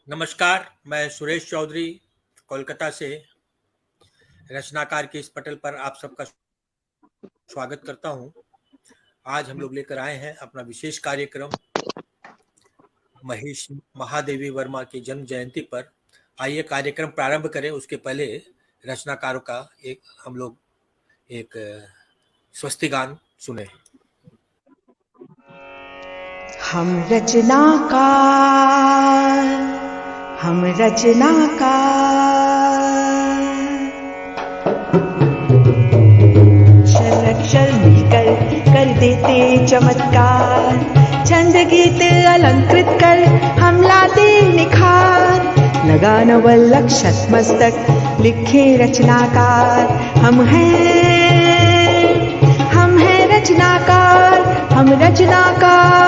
नमस्कार, मैं सुरेश चौधरी कोलकाता से रचनाकार के इस पटल पर आप सबका स्वागत करता हूं। आज हम लोग लेकर आए हैं अपना विशेष कार्यक्रम महेश महादेवी वर्मा की जन्म जयंती पर। आइए कार्यक्रम प्रारंभ करें, उसके पहले रचनाकारों का हम लोग एक स्वस्ति गान सुने। हम रचनाकार अक्षर अक्षर मिलकर कर देते चमत्कार, छंद गीत अलंकृत कर हम लाते निखार, लगा नवल अक्षत मस्तक लिखे रचनाकार। हम हैं रचनाकार, हम रचनाकार।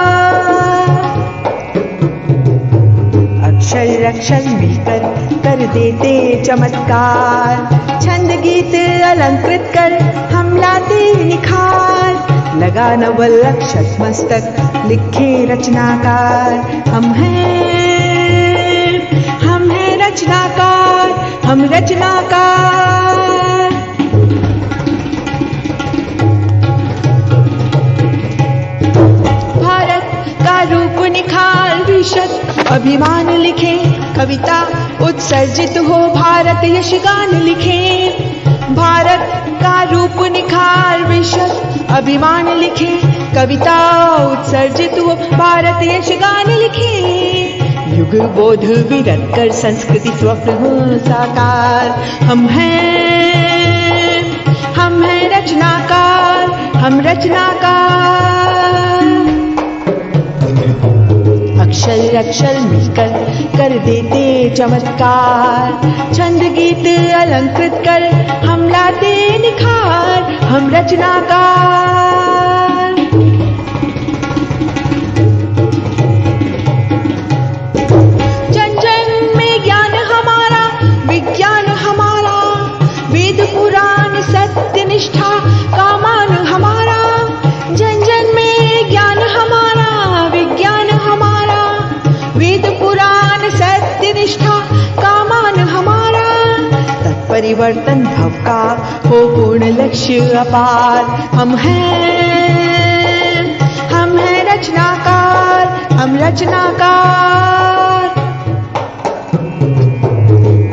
अक्षर अक्षर मिलकर कर देते चमत्कार, छंद गीत अलंकृत कर हम लाते निखार, लगा नवल अक्षत मस्तक लिखे रचनाकार। हम हैं रचनाकार, हम रचनाकार। रूप निखार विशद अभिमान लिखे, कविता उत्सर्जित हो भारत यश गान लिखे। भारत का रूप निखार विशद अभिमान लिखे, कविता उत्सर्जित हो भारत यश गान लिखे। युग बोध विरत कर संस्कृति स्वप्न हो साकार। हम हैं रचनाकार, हम रचनाकार। अक्षर अक्षर मिलकर कर देते चमत्कार, छंद गीत अलंकृत कर हम लाते निखार। हम रचनाकार। जन जन में ज्ञान हमारा, विज्ञान हमारा, वेद पुराण सत्य निष्ठा का मान हमारा। जन जन में ज्ञान हमारा, विज्ञान हमारा, वेद पुराण सत्य निष्ठा का मान हमारा। तत्परिवर्तन भव का हो पूर्ण लक्ष्य अपार। हम हैं रचनाकार, हम रचनाकार।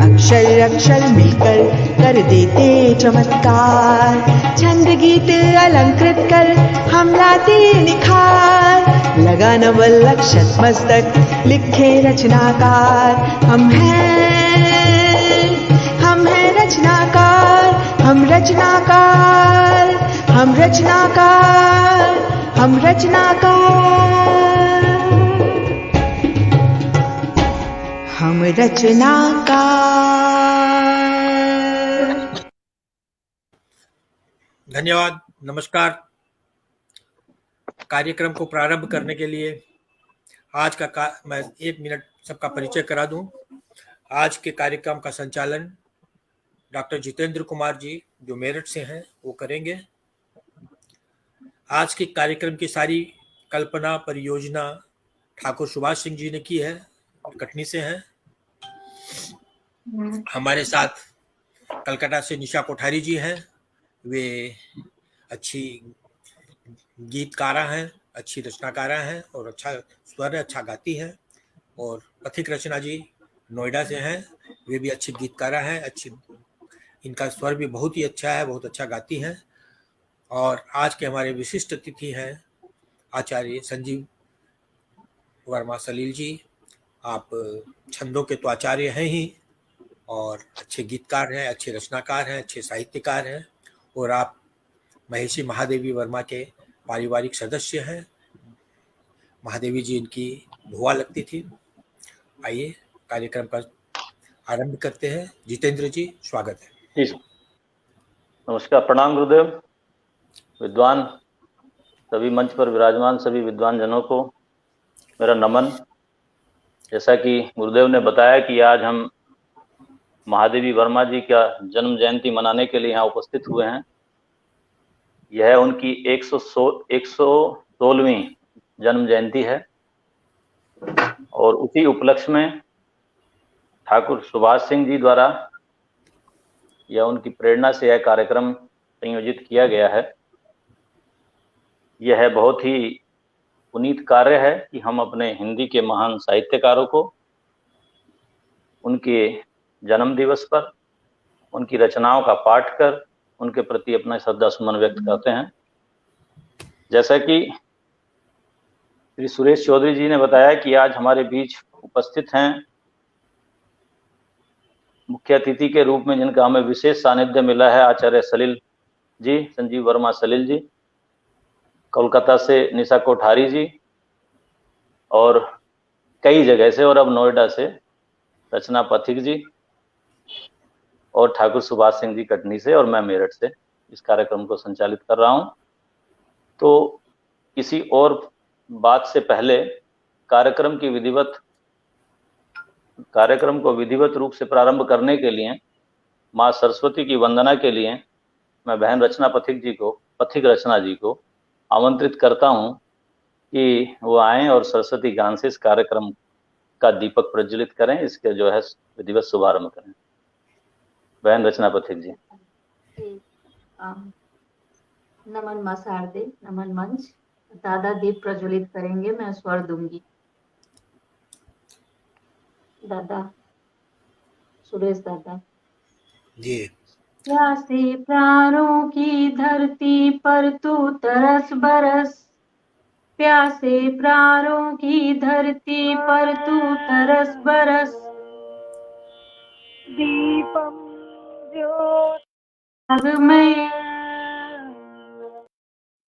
अक्षर अक्षर मिलकर कर देते चमत्कार, छंद गीत अलंकृत कर हम लाते निखार, लगा नवल अक्षत मस्तक लिखे रचनाकार। हम हैं रचनाकार, हम रचनाकार, हम रचनाकार, हम रचनाकार, हम रचनाकार। धन्यवाद, नमस्कार। कार्यक्रम को प्रारंभ करने के लिए आज का मैं 1 मिनट सबका परिचय करा दूं। आज के कार्यक्रम का संचालन डॉक्टर जितेंद्र कुमार जी, जो मेरठ से हैं, वो करेंगे। आज के कार्यक्रम की सारी कल्पना परियोजना ठाकुर सुभाष सिंह जी ने की है, कटनी से हैं। हमारे साथ कलकत्ता से निशा कोठारी जी हैं, वे अच्छी गीतकारा हैं, अच्छी रचनाकारा हैं और अच्छा स्वर अच्छा गाती हैं। और पथिक रचना जी नोएडा से हैं, वे भी अच्छी गीतकारा हैं, इनका स्वर भी बहुत ही अच्छा है, बहुत अच्छा गाती हैं। और आज के हमारे विशिष्ट अतिथि हैं आचार्य संजीव वर्मा सलील जी। आप छंदों के तो आचार्य हैं ही, और अच्छे गीतकार हैं, अच्छे रचनाकार हैं, अच्छे साहित्यकार हैं, और आप महर्षि महादेवी वर्मा के पारिवारिक सदस्य हैं। महादेवी जी इनकी भुआ लगती थी। आइए कार्यक्रम का आरंभ करते हैं। जितेंद्र जी, स्वागत है। जी, नमस्कार, प्रणाम गुरुदेव। विद्वान सभी मंच पर विराजमान सभी विद्वान जनों को मेरा नमन। जैसा कि गुरुदेव ने बताया कि आज हम महादेवी वर्मा जी का जन्म जयंती मनाने के लिए यहाँ उपस्थित हुए हैं। यह उनकी 116वीं जन्म जयंती है और उसी उपलक्ष्य में ठाकुर सुभाष सिंह जी द्वारा या उनकी प्रेरणा से यह कार्यक्रम संयोजित किया गया है। यह बहुत ही पुनीत कार्य है कि हम अपने हिंदी के महान साहित्यकारों को उनके जन्म दिवस पर उनकी रचनाओं का पाठ कर उनके प्रति अपना श्रद्धा सुमन व्यक्त करते हैं। जैसा कि श्री सुरेश चौधरी जी ने बताया कि आज हमारे बीच उपस्थित हैं मुख्य अतिथि के रूप में जिनका हमें विशेष सानिध्य मिला है, आचार्य सलील जी, संजीव वर्मा सलील जी, कोलकाता से निशा कोठारी जी, और कई जगह से, और अब नोएडा से रचना पथिक जी, और ठाकुर सुभाष सिंह जी कटनी से, और मैं मेरठ से इस कार्यक्रम को संचालित कर रहा हूं। तो किसी और बात से पहले कार्यक्रम को विधिवत रूप से प्रारंभ करने के लिए माँ सरस्वती की वंदना के लिए मैं बहन रचना पथिक रचना जी को आमंत्रित करता हूं कि वो आएं और सरस्वती गान से इस कार्यक्रम का दीपक प्रज्वलित करें, इसके जो है विधिवत शुभारंभ करें। बहन रचना पथिक जी। नमन मां शारदे, नमन मंच। दादा दीप प्रज्वलित करेंगे, मैं स्वर दूंगी। दादा, सुरेश दादा जी। प्यासे प्राणों की धरती पर तू तरस बरस, प्यासे प्राणों की धरती पर तू तरस बरस, दीपम ज्योतिर्मय,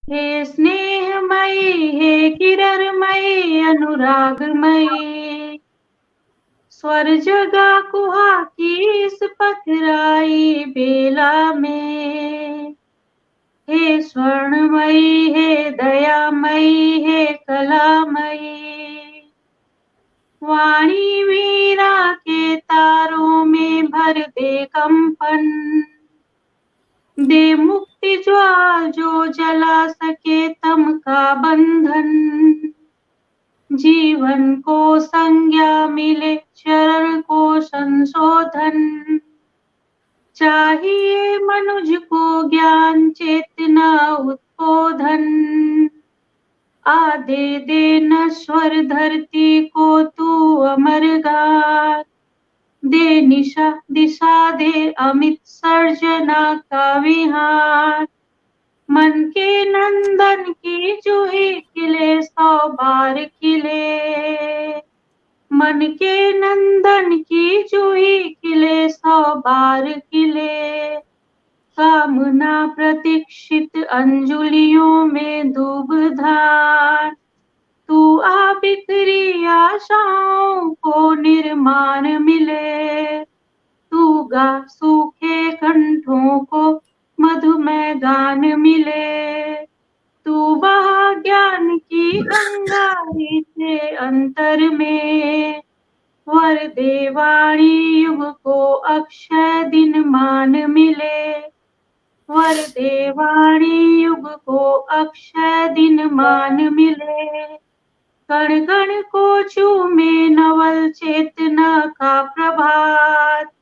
हे स्नेहमयी, हे किरणमयी, अनुरागमयी, स्वर जगा कुहा की इस पथराई बेला में, हे स्वर्णमयी, हे दयामयी, हे कलामयी, वाणी वीणा के तारों में भर दे कंपन, दे मुक्ति ज्वाल जो जला सके तम का बंधन, जीवन को संज्ञा मिले चरण को संशोधन, चाहिए मनुज को ज्ञान चेतना उत्बोधन, आदे दे नश्वर धरती को तू अमर गाथ, दे दिशा दे अमित सर्जना का विहार, मन के नंदन की जूही खिले 100 बार खिले, मन के नंदन की जूही खिले 100 बार खिले, कामना प्रतीक्षित अंजुलियों में धूप धार, तू आ बिखरी आशाओं को निर्माण मिले, तू गा सूखे कंठों को मधुमय गान मिले, तू बहा ज्ञान की अंगारी से अंतर में, वर देवाणी युग को अक्षय दिन मान मिले, वर देवाणी युग को अक्षय दिन मान मिले, कण कण को चूमे नवल चेतना का प्रभात,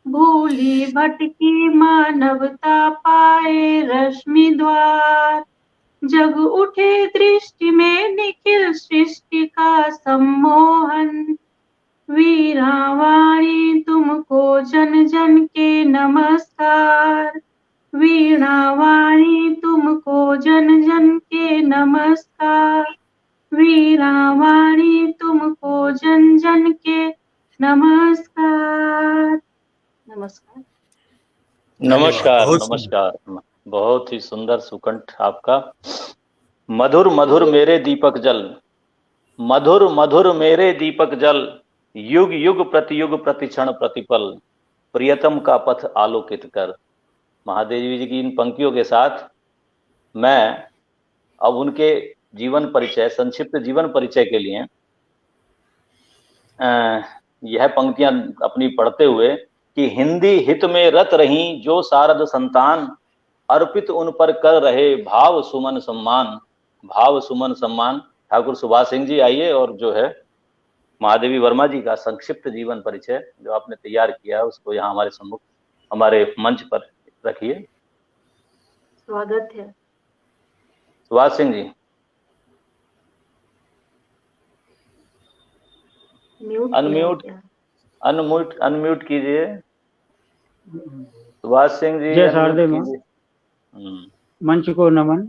भूली भटकी मानवता पाए रश्मि द्वार, जग उठे दृष्टि में निखिल सृष्टि का सम्मोहन, वीणावाणी तुमको जन जन के नमस्कार, वीणावाणी तुमको जन जन के नमस्कार, वीणावाणी तुमको जन जन के नमस्कार। नमस्कार। नमस्कार। बहुत नमस्कार। बहुत ही सुंदर सुकंठ आपका। मधुर मधुर मेरे दीपक जल, मधुर मधुर मेरे दीपक जल, युग युग प्रतिक्षण प्रतिपल, प्रियतम का पथ आलोकित कर। महादेवी जी की इन पंक्तियों के साथ मैं अब उनके जीवन परिचय, संक्षिप्त जीवन परिचय के लिए यह पंक्तियां अपनी पढ़ते हुए कि हिंदी हित में रत रही जो शारद संतान, अर्पित उन पर कर रहे भाव सुमन सम्मान, भाव सुमन सम्मान। ठाकुर सुभाष सिंह जी आइए और जो है महादेवी वर्मा जी का संक्षिप्त जीवन परिचय जो आपने तैयार किया है उसको यहाँ हमारे सम्मुख, हमारे मंच पर रखिए। स्वागत है। सुभाष सिंह जी, अनम्यूट कीजिए। सुभाष सिंह जी, जय शारदे मां। मंच को नमन।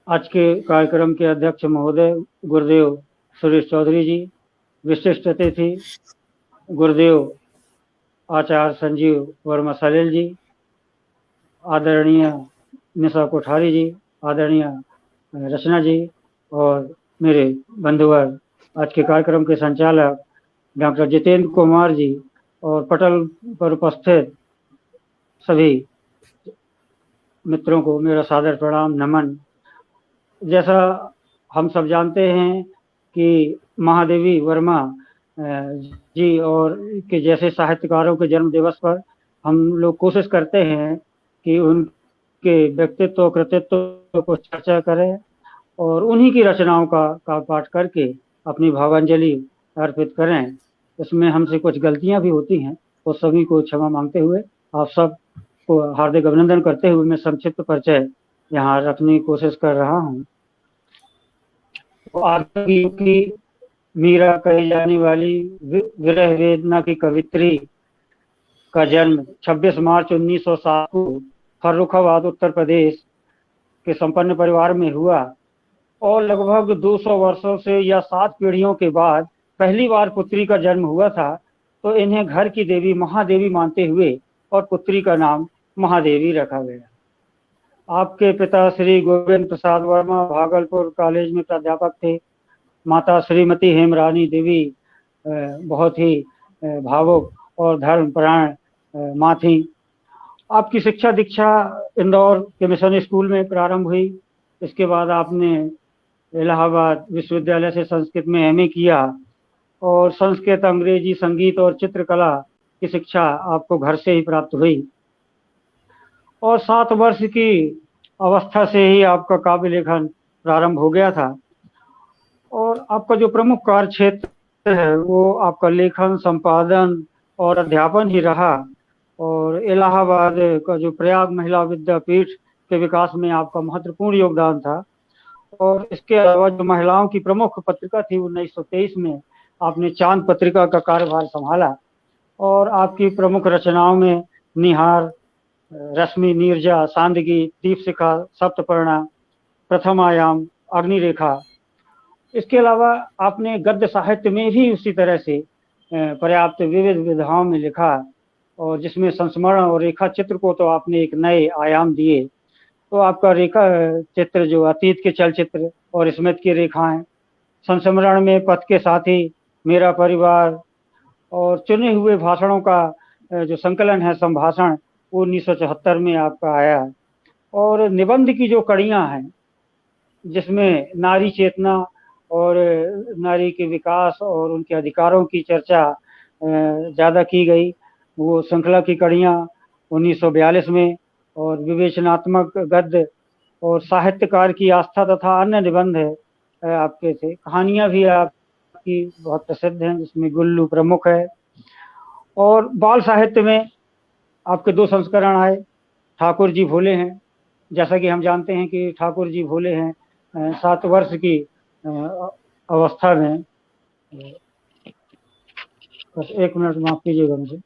आज के कार्यक्रम के अध्यक्ष महोदय गुरुदेव सुरेश चौधरी जी, विशिष्ट अतिथि गुरुदेव आचार्य संजीव वर्मा सलेल जी, आदरणीय निशा कोठारी जी, आदरणीय रचना जी, और मेरे बंधुवर आज के कार्यक्रम के संचालक डॉक्टर जितेंद्र कुमार जी, और पटल पर उपस्थित सभी मित्रों को मेरा सादर प्रणाम नमन। जैसा हम सब जानते हैं कि महादेवी वर्मा जी और के जैसे साहित्यकारों के जन्म दिवस पर हम लोग कोशिश करते हैं कि उनके व्यक्तित्व कृतित्व को चर्चा करें और उन्हीं की रचनाओं का पाठ करके अपनी भावांजलि अर्पित करें। इसमें हमसे कुछ गलतियां भी होती हैं, तो सभी को क्षमा मांगते हुए आप सब को हार्दिक अभिनंदन करते हुए मैं संक्षिप्त परिचय यहाँ रखने की कोशिश कर रहा हूँ। आदि की मीरा कही जाने वाली विरह वेदना की कवित्री का जन्म 26 मार्च 1907 को फर्रुखाबाद उत्तर प्रदेश के संपन्न परिवार में हुआ और लगभग 200 वर्षों से या 7 पीढ़ियों के बाद पहली बार पुत्री का जन्म हुआ था। तो इन्हें घर की देवी महादेवी मानते हुए और पुत्री का नाम महादेवी रखा गया। आपके पिता श्री गोविंद प्रसाद वर्मा भागलपुर कॉलेज में प्राध्यापक थे। माता श्रीमती हेमरानी देवी बहुत ही भावुक और धर्मपरायण माँ थी। आपकी शिक्षा दीक्षा इंदौर के मिशन स्कूल में प्रारंभ हुई। इसके बाद आपने इलाहाबाद विश्वविद्यालय से संस्कृत में एमए किया और संस्कृत, अंग्रेजी, संगीत और चित्रकला की शिक्षा आपको घर से ही प्राप्त हुई और 7 वर्ष की अवस्था से ही आपका काव्य लेखन प्रारंभ हो गया था। और आपका जो प्रमुख कार्य क्षेत्र है वो आपका लेखन, संपादन और अध्यापन ही रहा। और इलाहाबाद का जो प्रयाग महिला विद्यापीठ के विकास में आपका महत्वपूर्ण योगदान था। और इसके अलावा जो महिलाओं की प्रमुख पत्रिका थी 1923 में आपने चांद पत्रिका का कार्यभार संभाला और आपकी प्रमुख रचनाओं में निहार, रश्मि, नीरजा, सांदगी, दीपशिखा, सप्तपर्णा, प्रथम आयाम, अग्निरेखा। इसके अलावा आपने गद्य साहित्य में भी उसी तरह से पर्याप्त विविध विधाओं में लिखा और जिसमें संस्मरण और रेखा चित्र को तो आपने एक नए आयाम दिए। तो आपका रेखा चित्र जो अतीत के चलचित्र और स्मृति की रेखाएं, संस्मरण में पथ के साथी, मेरा परिवार और चुने हुए भाषणों का जो संकलन है संभाषण, वो 1974 में आपका आया। और निबंध की जो कड़ियाँ हैं जिसमें नारी चेतना और नारी के विकास और उनके अधिकारों की चर्चा ज़्यादा की गई, वो श्रृंखला की कड़ियाँ 1942 में। और विवेचनात्मक गद्य और साहित्यकार की आस्था तथा अन्य निबंध आपके थे। कहानियाँ भी आपकी बहुत प्रसिद्ध हैं जिसमें गुल्लू प्रमुख है। और बाल साहित्य में आपके 2 संस्करण आए। ठाकुर जी भोले हैं, जैसा कि हम जानते हैं कि ठाकुर जी भोले हैं 7 वर्ष की अवस्था में। बस 1 मिनट माफ कीजिएगा मुझे।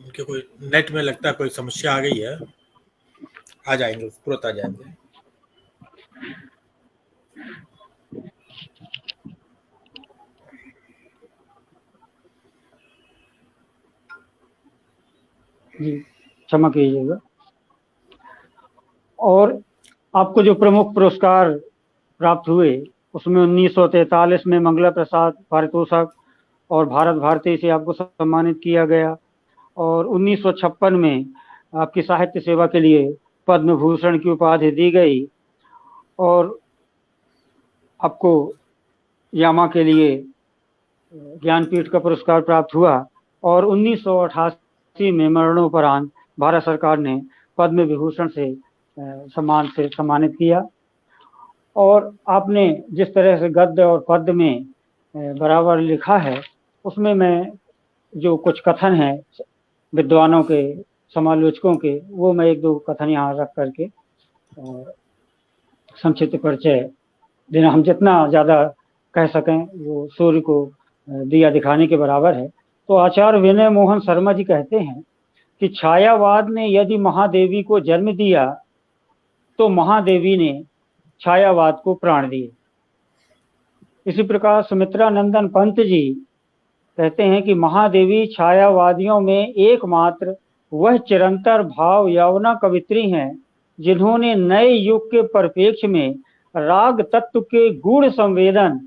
उनके कोई नेट में लगता है कोई समस्या आ गई है, आ जाएंगे, तुरंत आ जाएंगे। जी क्षमा कीजिएगा। और आपको जो प्रमुख पुरस्कार प्राप्त हुए उसमें 1943 में मंगला प्रसाद पारितोषिक और भारत भारती से आपको सम्मानित किया गया। और 1956 में आपकी साहित्य सेवा के लिए पद्म भूषण की उपाधि दी गई। और आपको यामा के लिए ज्ञानपीठ का पुरस्कार प्राप्त हुआ और 1988 में मरणोपरांत भारत सरकार ने पद्म विभूषण से सम्मान से सम्मानित किया। और आपने जिस तरह से गद्य और पद्य में बराबर लिखा है, उसमें मैं जो कुछ कथन है विद्वानों के, समालोचकों के, वो मैं एक दो कथन यहाँ रख करके संक्षिप्त परिचय देना, हम जितना ज़्यादा कह सकें वो सूर्य को दिया दिखाने के बराबर है। तो आचार्य विनय मोहन शर्मा जी कहते हैं कि छायावाद ने यदि महादेवी को जन्म दिया तो महादेवी ने छायावाद को प्राण दिए। इसी प्रकार सुमित्रा नंदन पंत जी कहते हैं कि महादेवी छायावादियों में एकमात्र वह चिरंतर भाव यौवना कवित्री हैं जिन्होंने नए युग के परिप्रेक्ष्य में राग तत्व के गूढ़ संवेदन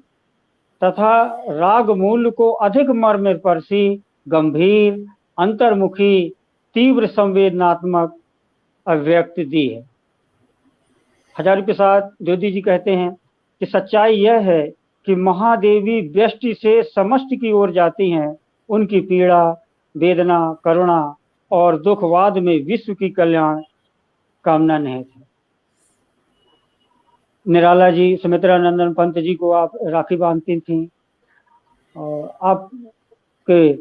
तथा राग मूल्य को अधिक मर्मस्पर्शी, गंभीर, अंतर्मुखी, तीव्र संवेदनात्मक अभिव्यक्ति दी है। हजारी प्रसाद द्विवेदी जी कहते हैं कि सच्चाई यह है कि महादेवी व्यष्टि से समष्टि की ओर जाती हैं। उनकी पीड़ा, वेदना, करुणा और दुखवाद में विश्व की कल्याण कामना निहित है। निराला जी सुमित्रा नंदन पंत जी को आप राखी बांधती थी और आपके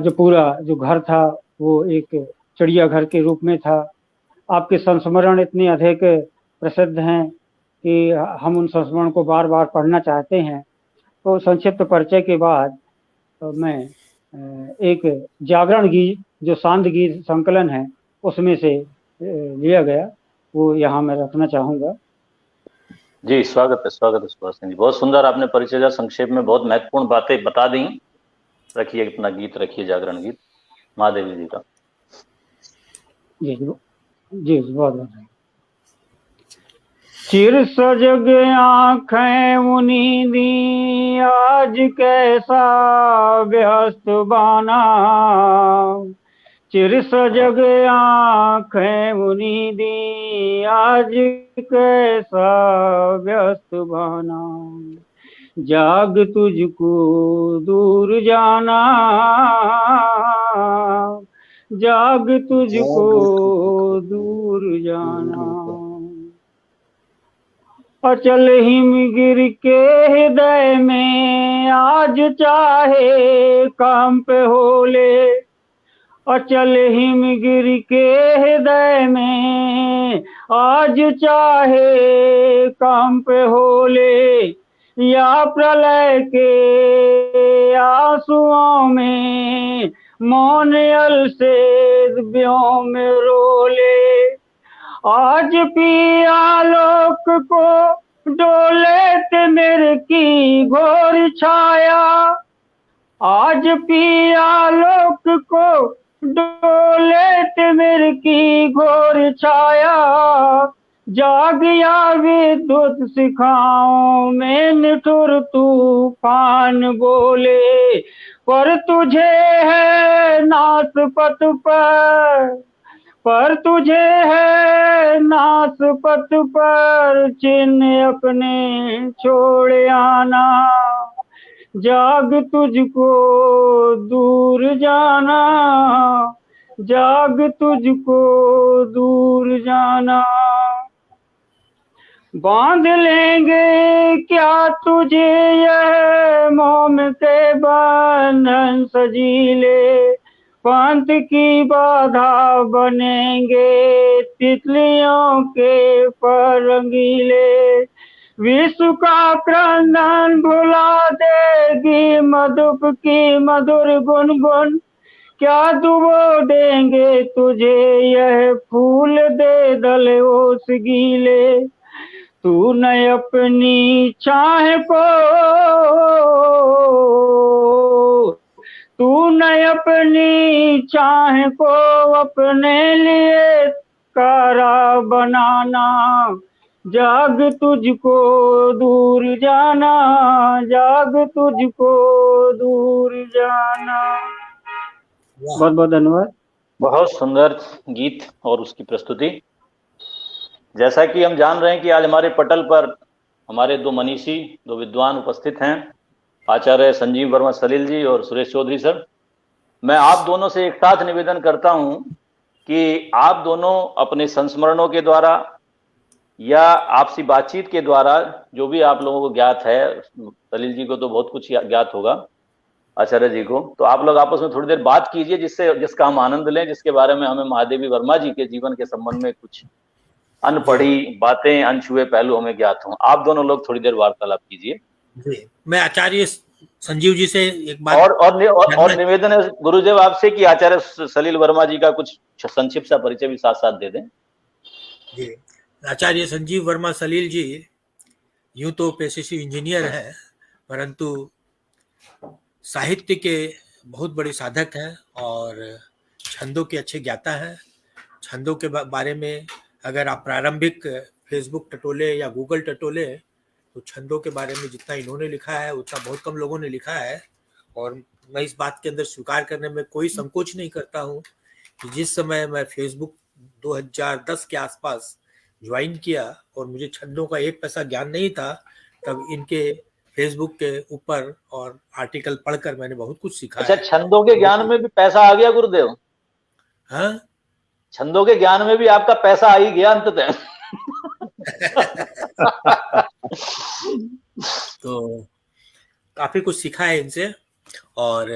जो पूरा जो घर था वो एक चिड़ियाघर के रूप में था। आपके संस्मरण इतने अधिक प्रसिद्ध हैं कि हम उन संस्मरण को बार बार पढ़ना चाहते हैं। तो संक्षिप्त परिचय के बाद मैं एक जागरण गीत जो शांत गीत संकलन है उसमें से लिया गया, वो यहाँ मैं रखना चाहूँगा। जी स्वागत है सुभाष सिंह जी, बहुत सुंदर आपने परिचय का संक्षेप में बहुत महत्वपूर्ण बातें बता दी। रखिए अपना गीत, रखिए जागरण गीत महादेवी जी का। जी जी बहुत बहुत चिर सजग आँखें मुनी दी आज कैसा व्यस्त बाना, चिर सजग आँखें मुनी दी आज कैसा व्यस्त बाना, जाग तुझको दूर जाना, जाग तुझको दूर जाना, अचल हिमगिर के हृदय में आज चाहे कंप होले, अचल हिमगिर के हृदय में आज चाहे कंप होले, या प्रलय के आंसुओं में मौन अलसेद व्योम रोले, आज पिया लोक को डोले तिमिर की घोर छाया, आज पिया लोक को डोले तिमिर की घोर छाया, जाग या विद्युत शिखाओं में निठुर तूफान बोले, पर तुझे है नासपत पर तुझे है नासपत पर चिन्ह अपने छोड़ आना, जाग तुझको दूर जाना, जाग तुझको दूर जाना, बांध लेंगे क्या तुझे यह मोम के बंधन सजीले, पंथ की बाधा बनेंगे तितलियों के पर रंगीले, विश्व का क्रंदन भुला देगी मधुप की मधुर गुनगुन, क्या डुबो देंगे तुझे यह फूल दे दल ओस गीले, तू न अपनी चाह को, तू न अपनी चाह को अपने लिए कारा बनाना, जाग तुझको दूर जाना, जाग तुझको दूर जाना। बहुत बहुत धन्यवाद। बहुत सुंदर गीत और उसकी प्रस्तुति। जैसा कि हम जान रहे हैं कि आज हमारे पटल पर हमारे दो मनीषी, दो विद्वान उपस्थित हैं, आचार्य संजीव वर्मा सलील जी और सुरेश चौधरी सर। मैं आप दोनों से एक साथ निवेदन करता हूं कि आप दोनों अपने संस्मरणों के द्वारा या आपसी बातचीत के द्वारा जो भी आप लोगों को ज्ञात है, सलील जी को तो बहुत कुछ ज्ञात होगा, आचार्य जी को, तो आप लोग आपस में थोड़ी देर बात कीजिए जिसका हम आनंद लें, जिसके बारे में हमें महादेवी वर्मा जी के जीवन के संबंध में कुछ अनपढ़ी बातें, अनछुए पहलू हमें ज्ञात हों। आप दोनों लोग थोड़ी देर वार्तालाप कीजिए। जी, मैं आचार्य संजीव जी से एक बात और निवेदन है गुरुदेव आपसे कि आचार्य सलील वर्मा जी का कुछ संक्षिप्त सा परिचय भी साथ साथ दे दें। जी, आचार्य संजीव वर्मा सलील जी यूं तो पेशे से इंजीनियर हैं, परंतु साहित्य के बहुत बड़े साधक हैं और छंदों के अच्छे ज्ञाता हैं। छंदों के बारे में अगर आप प्रारंभिक फेसबुक टटोले या गूगल टटोले तो छंदों के बारे में जितना इन्होंने लिखा है उतना बहुत कम लोगों ने लिखा है। और मैं इस बात के अंदर स्वीकार करने में कोई संकोच नहीं करता हूं कि जिस समय मैं फेसबुक 2010 के आसपास ज्वाइन किया और मुझे छंदों का एक पैसा ज्ञान नहीं था, तब इनके फेसबुक के ऊपर और आर्टिकल पढ़कर मैंने बहुत कुछ सीखा। अच्छा, छंदों के ज्ञान में भी पैसा आ गया गुरुदेव? हाँ, छंदों के ज्ञान में भी आपका पैसा आ ही गया अंततः। तो काफी कुछ सीखा है इनसे और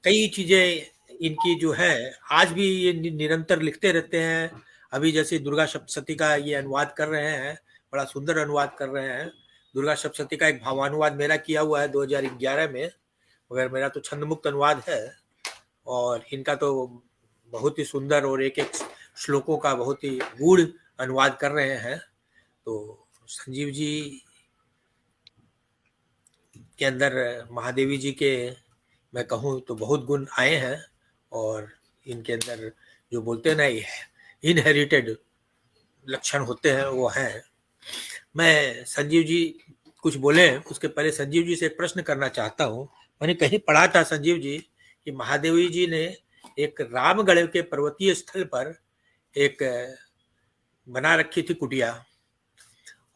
कई चीजें इनकी जो है आज भी ये निरंतर लिखते रहते हैं। अभी जैसे दुर्गा सप्तशती का ये अनुवाद कर रहे हैं, बड़ा सुंदर अनुवाद कर रहे हैं। दुर्गा सप्तशती का एक भावानुवाद मेरा किया हुआ है 2011 में, मगर मेरा तो छंदमुक्त अनुवाद है और इनका तो बहुत ही सुंदर और एक एक श्लोकों का बहुत ही गूढ़ अनुवाद कर रहे हैं। तो संजीव जी के अंदर महादेवी जी के मैं कहूँ तो बहुत गुण आए हैं और इनके अंदर जो बोलते हैं ना इनहेरिटेड लक्षण होते हैं वो हैं। मैं संजीव जी कुछ बोले उसके पहले संजीव जी से एक प्रश्न करना चाहता हूँ। मैंने कहीं पढ़ा था संजीव जी कि महादेवी जी ने एक रामगढ़ के पर्वतीय स्थल पर एक बना रखी थी कुटिया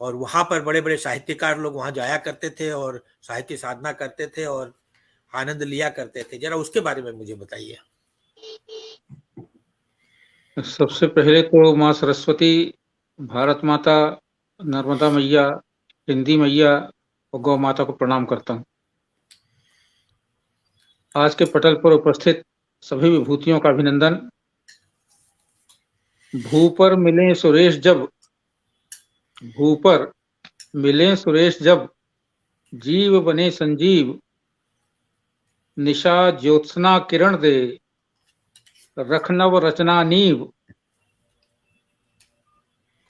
और वहां पर बड़े बड़े साहित्यकार लोग वहां जाया करते थे और साहित्य साधना करते थे और आनंद लिया करते थे। जरा उसके बारे में मुझे बताइए। सबसे पहले तो माँ सरस्वती, भारत माता, नर्मदा मैया, हिंदी मैया और गौ माता को प्रणाम करता हूँ। आज के पटल पर उपस्थित सभी विभूतियों का अभिनंदन। भूपर मिले सुरेश जब, भूपर मिले सुरेश जब, जीव बने संजीव, निशा ज्योत्सना किरण दे, रखनव रचना नीव,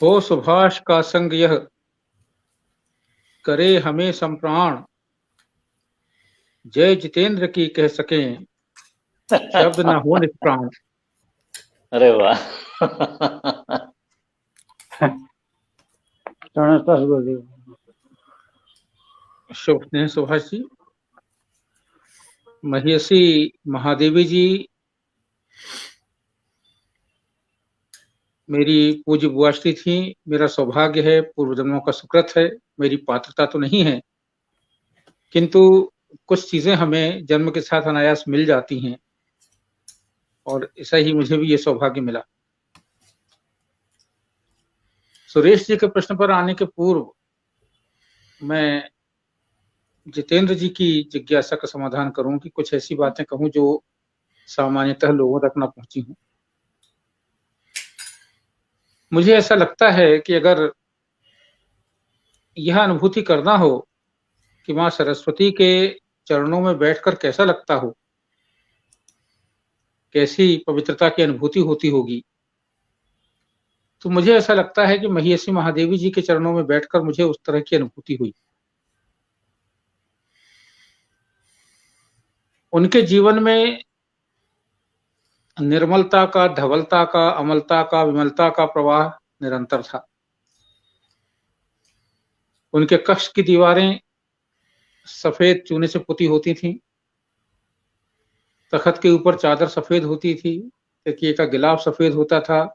हो सुभाष का संग यह, करे हमें संप्राण, जय जितेंद्र की कह सकें, शब्द ना हो निष्प्राण। अरे वाह। शुभ स्नेह सुभाष जी। महिषी महादेवी जी मेरी पूज्य बुआश्री थी। मेरा सौभाग्य है, पूर्व जन्मों का सुकृत है। मेरी पात्रता तो नहीं है, किंतु कुछ चीजें हमें जन्म के साथ अनायास मिल जाती हैं और ऐसा ही मुझे भी ये सौभाग्य मिला। सुरेश जी के प्रश्न पर आने के पूर्व मैं जितेंद्र जी की जिज्ञासा का समाधान करूं कि कुछ ऐसी बातें कहूं जो सामान्यतः लोगों तक न पहुंची हूं। मुझे ऐसा लगता है कि अगर यह अनुभूति करना हो कि मां सरस्वती के चरणों में बैठकर कैसा लगता हो, कैसी पवित्रता की अनुभूति होती होगी, तो मुझे ऐसा लगता है कि महिषी महादेवी जी के चरणों में बैठकर मुझे उस तरह की अनुभूति हुई। उनके जीवन में निर्मलता का, धवलता का, अमलता का, विमलता का प्रवाह निरंतर था। उनके कक्ष की दीवारें सफेद चूने से पुती होती थीं। तखत के ऊपर चादर सफेद होती थी, तकिए का गिलाफ सफेद होता था,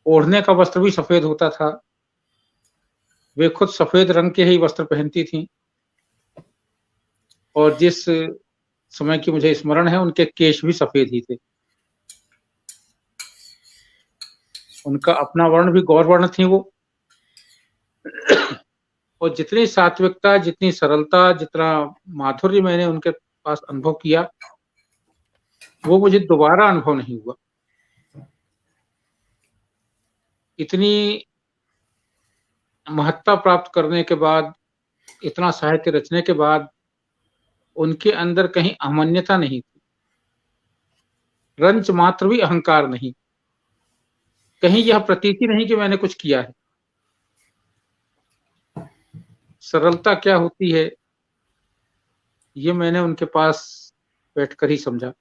ओढ़ने का वस्त्र भी सफेद होता था। वे खुद सफेद रंग के ही वस्त्र पहनती थीं और जिस समय की मुझे स्मरण है उनके केश भी सफेद ही थे। उनका अपना वर्ण भी गौर वर्ण थी वो। और जितनी सात्विकता, जितनी सरलता, जितना माधुर्य मैंने उनके पास अनुभव किया, वो मुझे दोबारा अनुभव नहीं हुआ। इतनी महत्ता प्राप्त करने के बाद, इतना साहित्य रचने के बाद, उनके अंदर कहीं अहमन्यता नहीं थी, रंच मात्र भी अहंकार नहीं, कहीं यह प्रतीति नहीं कि मैंने कुछ किया है। सरलता क्या होती है, ये मैंने उनके पास बैठकर ही समझा।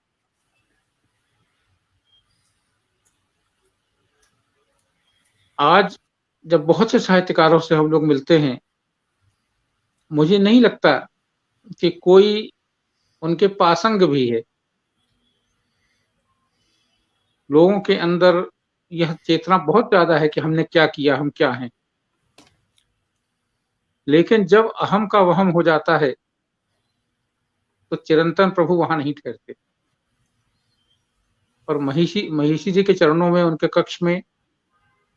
आज जब बहुत से साहित्यकारों से हम लोग मिलते हैं, मुझे नहीं लगता कि कोई उनके पासंग भी है। लोगों के अंदर यह चेतना बहुत ज्यादा है कि हमने क्या किया, हम क्या हैं। लेकिन जब अहम का वहम हो जाता है तो चिरंतन प्रभु वहां नहीं ठहरते। और महिषी जी के चरणों में, उनके कक्ष में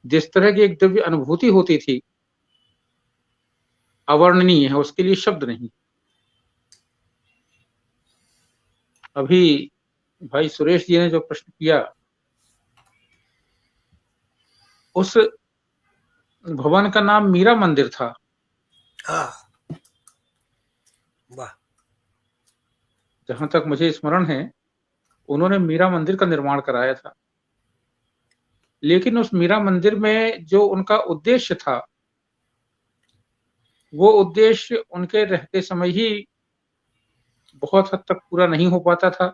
जिस तरह की एक दिव्य अनुभूति होती थी, अवर्णनीय है, उसके लिए शब्द नहीं। अभी भाई सुरेश जी ने जो प्रश्न किया, उस भवन का नाम मीरा मंदिर था। हाँ, वाह। जहां तक मुझे स्मरण है, उन्होंने मीरा मंदिर का निर्माण कराया था। लेकिन उस मीरा मंदिर में जो उनका उद्देश्य था, वो उद्देश्य उनके रहते समय ही बहुत हद तक पूरा नहीं हो पाता था।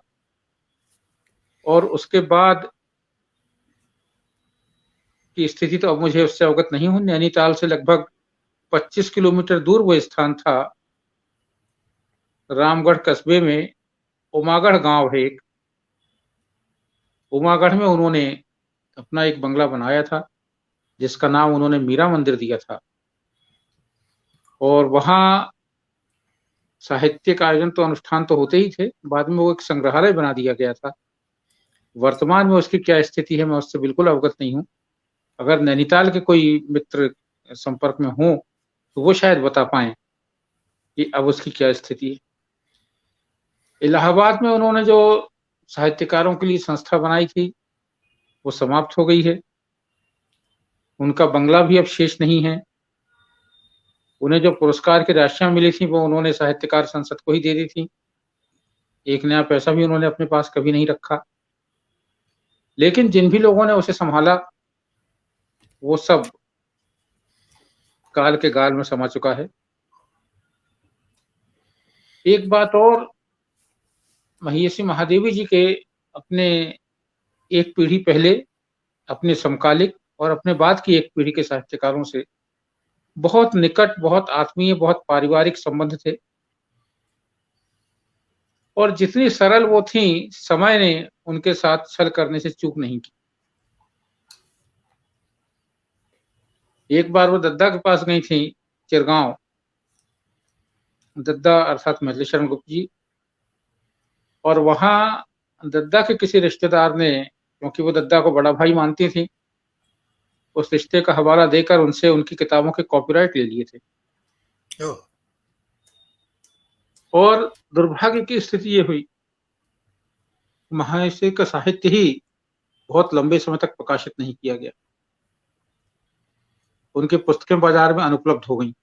और उसके बाद की स्थिति तो अब मुझे उससे अवगत नहीं हूं। नैनीताल से लगभग 25 किलोमीटर दूर वो स्थान था। रामगढ़ कस्बे में उमागढ़ गांव है एक, उमागढ़ में उन्होंने अपना एक बंगला बनाया था, जिसका नाम उन्होंने मीरा मंदिर दिया था। और वहां साहित्यिक आयोजन तो, अनुष्ठान तो होते ही थे। बाद में वो एक संग्रहालय बना दिया गया था। वर्तमान में उसकी क्या स्थिति है, मैं उससे बिल्कुल अवगत नहीं हूं। अगर नैनीताल के कोई मित्र संपर्क में हो तो वो शायद बता पाएं कि अब उसकी क्या स्थिति है। इलाहाबाद में उन्होंने जो साहित्यकारों के लिए संस्था बनाई थी, वो समाप्त हो गई है। उनका बंगला भी अब शेष नहीं है। उन्हें जो पुरस्कार की राशियां मिली थी, वो उन्होंने साहित्यकार संसद को ही दे दी थी। एक नया पैसा भी उन्होंने अपने पास कभी नहीं रखा। लेकिन जिन भी लोगों ने उसे संभाला, वो सब काल के गाल में समा चुका है। एक बात और, महिषी महादेवी जी के अपने एक पीढ़ी पहले, अपने समकालिक और अपने बाद की एक पीढ़ी के साहित्यकारों से बहुत निकट, बहुत आत्मीय, बहुत पारिवारिक संबंध थे। और जितनी सरल वो थी, समय ने उनके साथ छल करने से चूक नहीं की। एक बार वो दद्दा के पास गई थी, चिरगांव। दद्दा अर्थात मैथिलीशरण गुप्त जी। और वहां दद्दा के किसी रिश्तेदार ने, क्योंकि वो दद्दा को बड़ा भाई मानती थी, उस रिश्ते का हवाला देकर उनसे उनकी किताबों के कॉपीराइट ले लिए थे। और दुर्भाग्य की स्थिति ये हुई, महर्षि का साहित्य ही बहुत लंबे समय तक प्रकाशित नहीं किया गया। उनकी पुस्तकें बाजार में अनुपलब्ध हो गईं।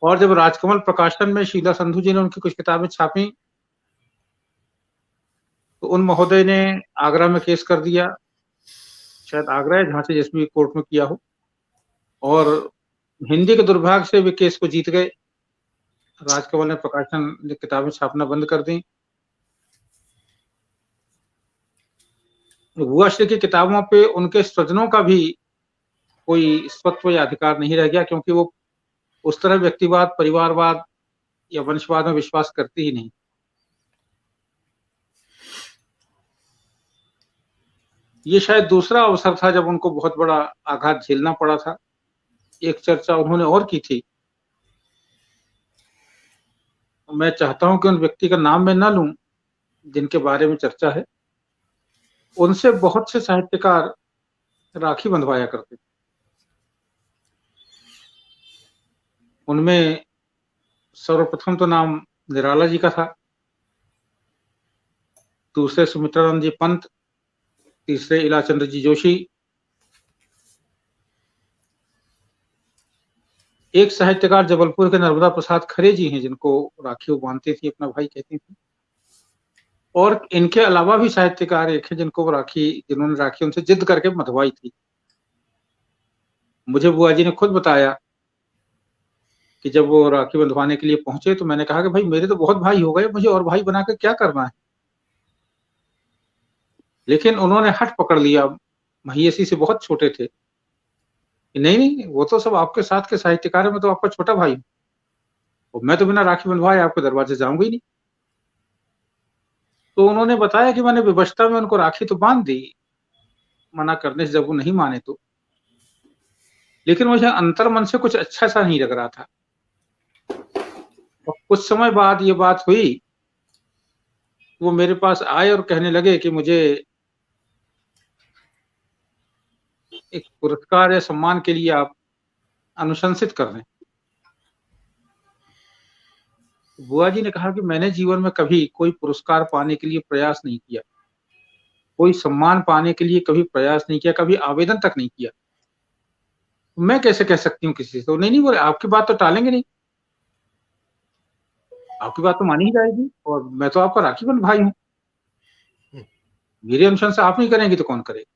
और जब राजकमल प्रकाशन में शीला संधू जी ने उनकी कुछ किताबें छापी, तो उन महोदय ने आगरा में केस कर दिया। शायद आगरा है, झांसी जिसमें कोर्ट में किया हो। और हिंदी के दुर्भाग्य से वे केस को जीत गए। राजकमल ने प्रकाशन ने किताबें छापना बंद कर दी। भुआश्री की किताबों पे उनके स्वजनों का भी कोई स्वत्व या अधिकार नहीं रह गया, क्योंकि वो उस तरह व्यक्तिवाद, परिवारवाद या वंशवाद में विश्वास करती ही नहीं। ये शायद दूसरा अवसर था जब उनको बहुत बड़ा आघात झेलना पड़ा था। एक चर्चा उन्होंने और की थी, मैं चाहता हूं कि उन व्यक्ति का नाम मैं ना लूं जिनके बारे में चर्चा है। उनसे बहुत से साहित्यकार राखी बंधवाया करते थे। उनमें सर्वप्रथम तो नाम निराला जी का था, दूसरे सुमित्रानंद जी पंत, तीसरे इलाचंद्र जी जोशी, एक साहित्यकार जबलपुर के नर्मदा प्रसाद खरे जी हैं जिनको राखी वो बांधती थी, अपना भाई कहती थी। और इनके अलावा भी साहित्यकार एक है जिनको वो राखी, जिन्होंने राखी उनसे जिद करके बंधवाई थी। मुझे बुआ जी ने खुद बताया कि जब वो राखी बंधवाने के लिए पहुंचे तो मैंने कहा कि भाई मेरे तो बहुत भाई हो गए, मुझे और भाई बना के क्या करना है। लेकिन उन्होंने हट पकड़ लिया, महियसी से बहुत छोटे थे, नहीं नहीं वो तो सब आपके साथ के साहित्यकार है, मैं तो आपका छोटा भाई हूं, मैं तो बिना राखी बंधवाए आपके दरवाजे जाऊंगा ही नहीं। तो उन्होंने बताया कि मैंने विवशता में उनको राखी तो बांध दी, मना करने से जब वो नहीं माने तो, लेकिन मुझे अंतर मन से कुछ अच्छा सा नहीं लग रहा था। और कुछ समय बाद ये बात हुई, वो मेरे पास आए और कहने लगे कि मुझे एक पुरस्कार या सम्मान के लिए आप अनुशंसित कर रहे हैं। बुआ जी ने कहा कि मैंने जीवन में कभी कोई पुरस्कार पाने के लिए प्रयास नहीं किया, कोई सम्मान पाने के लिए कभी प्रयास नहीं किया, कभी आवेदन तक नहीं किया, मैं कैसे कह सकती हूँ किसी से। तो नहीं बोले, आपकी बात तो टालेंगे नहीं, आपकी बात तो मानी ही जाएगी, और मैं तो आपका राखी बंधन भाई हूँ, मेरी अनुशंसा आप नहीं करेंगे तो कौन करेगा।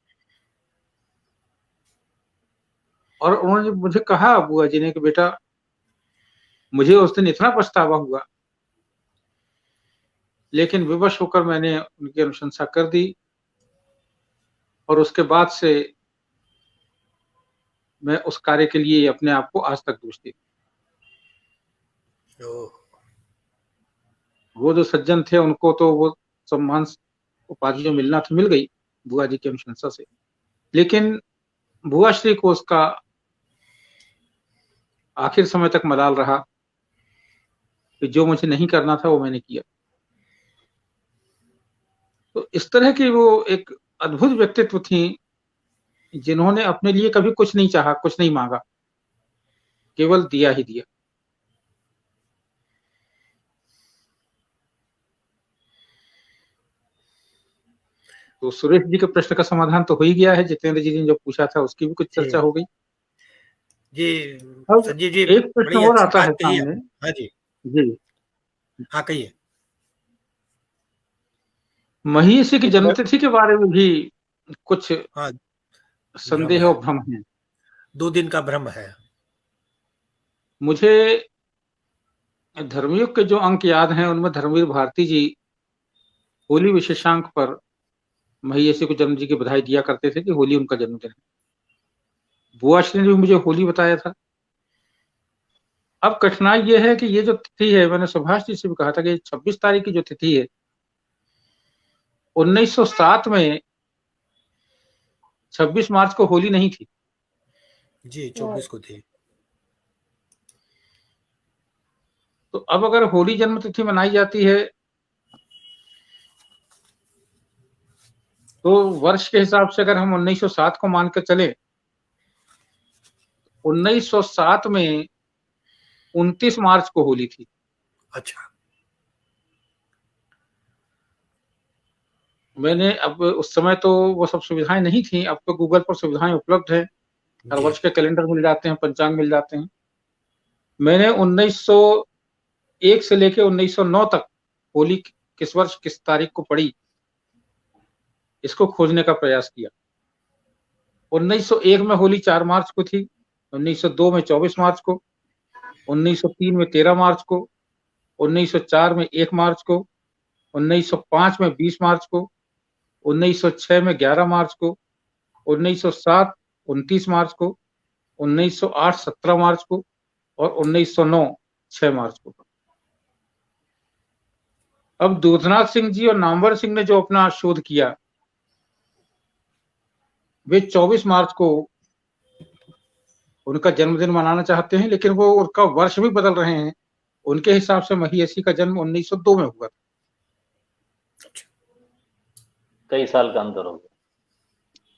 और उन्होंने मुझे कहा, बुआ जी ने, कि बेटा मुझे उस दिन इतना पछतावा हुआ, लेकिन विवश होकर मैंने उनकी अनुशंसा कर दी, और उसके बाद से मैं उस कार्य के लिए अपने आप को आज तक दोषती हूं। वो जो सज्जन थे उनको तो वो सम्मान उपाधि जो मिलना था मिल गई बुआ जी की अनुशंसा से, लेकिन बुआ श्री को उसका आखिर समय तक मलाल रहा कि जो मुझे नहीं करना था वो मैंने किया। तो इस तरह की वो एक अद्भुत व्यक्तित्व थी जिन्होंने अपने लिए कभी कुछ नहीं चाहा, कुछ नहीं मांगा, केवल दिया ही दिया। तो सुरेश जी के प्रश्न का समाधान तो हो ही गया है, जितेंद्र जी ने जो पूछा था उसकी भी कुछ चर्चा हो गई जी। अब संजीव जी एक प्रश्न और आता है सामने। हाँ जी जी, हाँ कहिए। महिषी की जन्मतिथि के बारे में भी कुछ हाँ संदेह और भ्रम है। 2 दिन का भ्रम है। मुझे धर्मयुग के जो अंक याद हैं उनमें धर्मवीर भारती जी होली विशेषांक पर महिषी को जन्म जी की बधाई दिया करते थे कि होली उनका जन्मदिन है। बुआ श्री ने भी मुझे होली बताया था। अब कठिनाई यह है कि ये जो तिथि है, मैंने सुभाष जी से भी कहा था कि 26 तारीख की जो तिथि है, 1907 में 26 मार्च को होली नहीं थी जी, 24 को थी। तो अब अगर होली जन्म तिथि मनाई जाती है तो वर्ष के हिसाब से अगर हम 1907 को मानकर चले, 1907 में 29 मार्च को होली थी। अच्छा। मैंने अब उस समय तो वो सब सुविधाएं नहीं थी, अब तो गूगल पर सुविधाएं उपलब्ध है, हर वर्ष के कैलेंडर मिल जाते हैं, पंचांग मिल जाते हैं। मैंने 1901 से लेकर 1909 तक होली किस वर्ष किस तारीख को पड़ी इसको खोजने का प्रयास किया। 1901 में होली 4 मार्च को थी, 1902 में 24 मार्च को, 1903 में 13 मार्च को, 1904 में 1 मार्च को, 1905 में 20 मार्च को, 1906 में 11 मार्च को, 1907 29 मार्च को, 1908 17 मार्च को, और 1909 6 मार्च को। अब दूधनाथ सिंह जी और नामवर सिंह ने जो अपना शोध किया, वे 24 मार्च को उनका जन्मदिन मनाना चाहते हैं, लेकिन वो उनका वर्ष भी बदल रहे हैं। उनके हिसाब से महिषी का जन्म 1902 में हुआ था। कई साल का अंतर हो गया।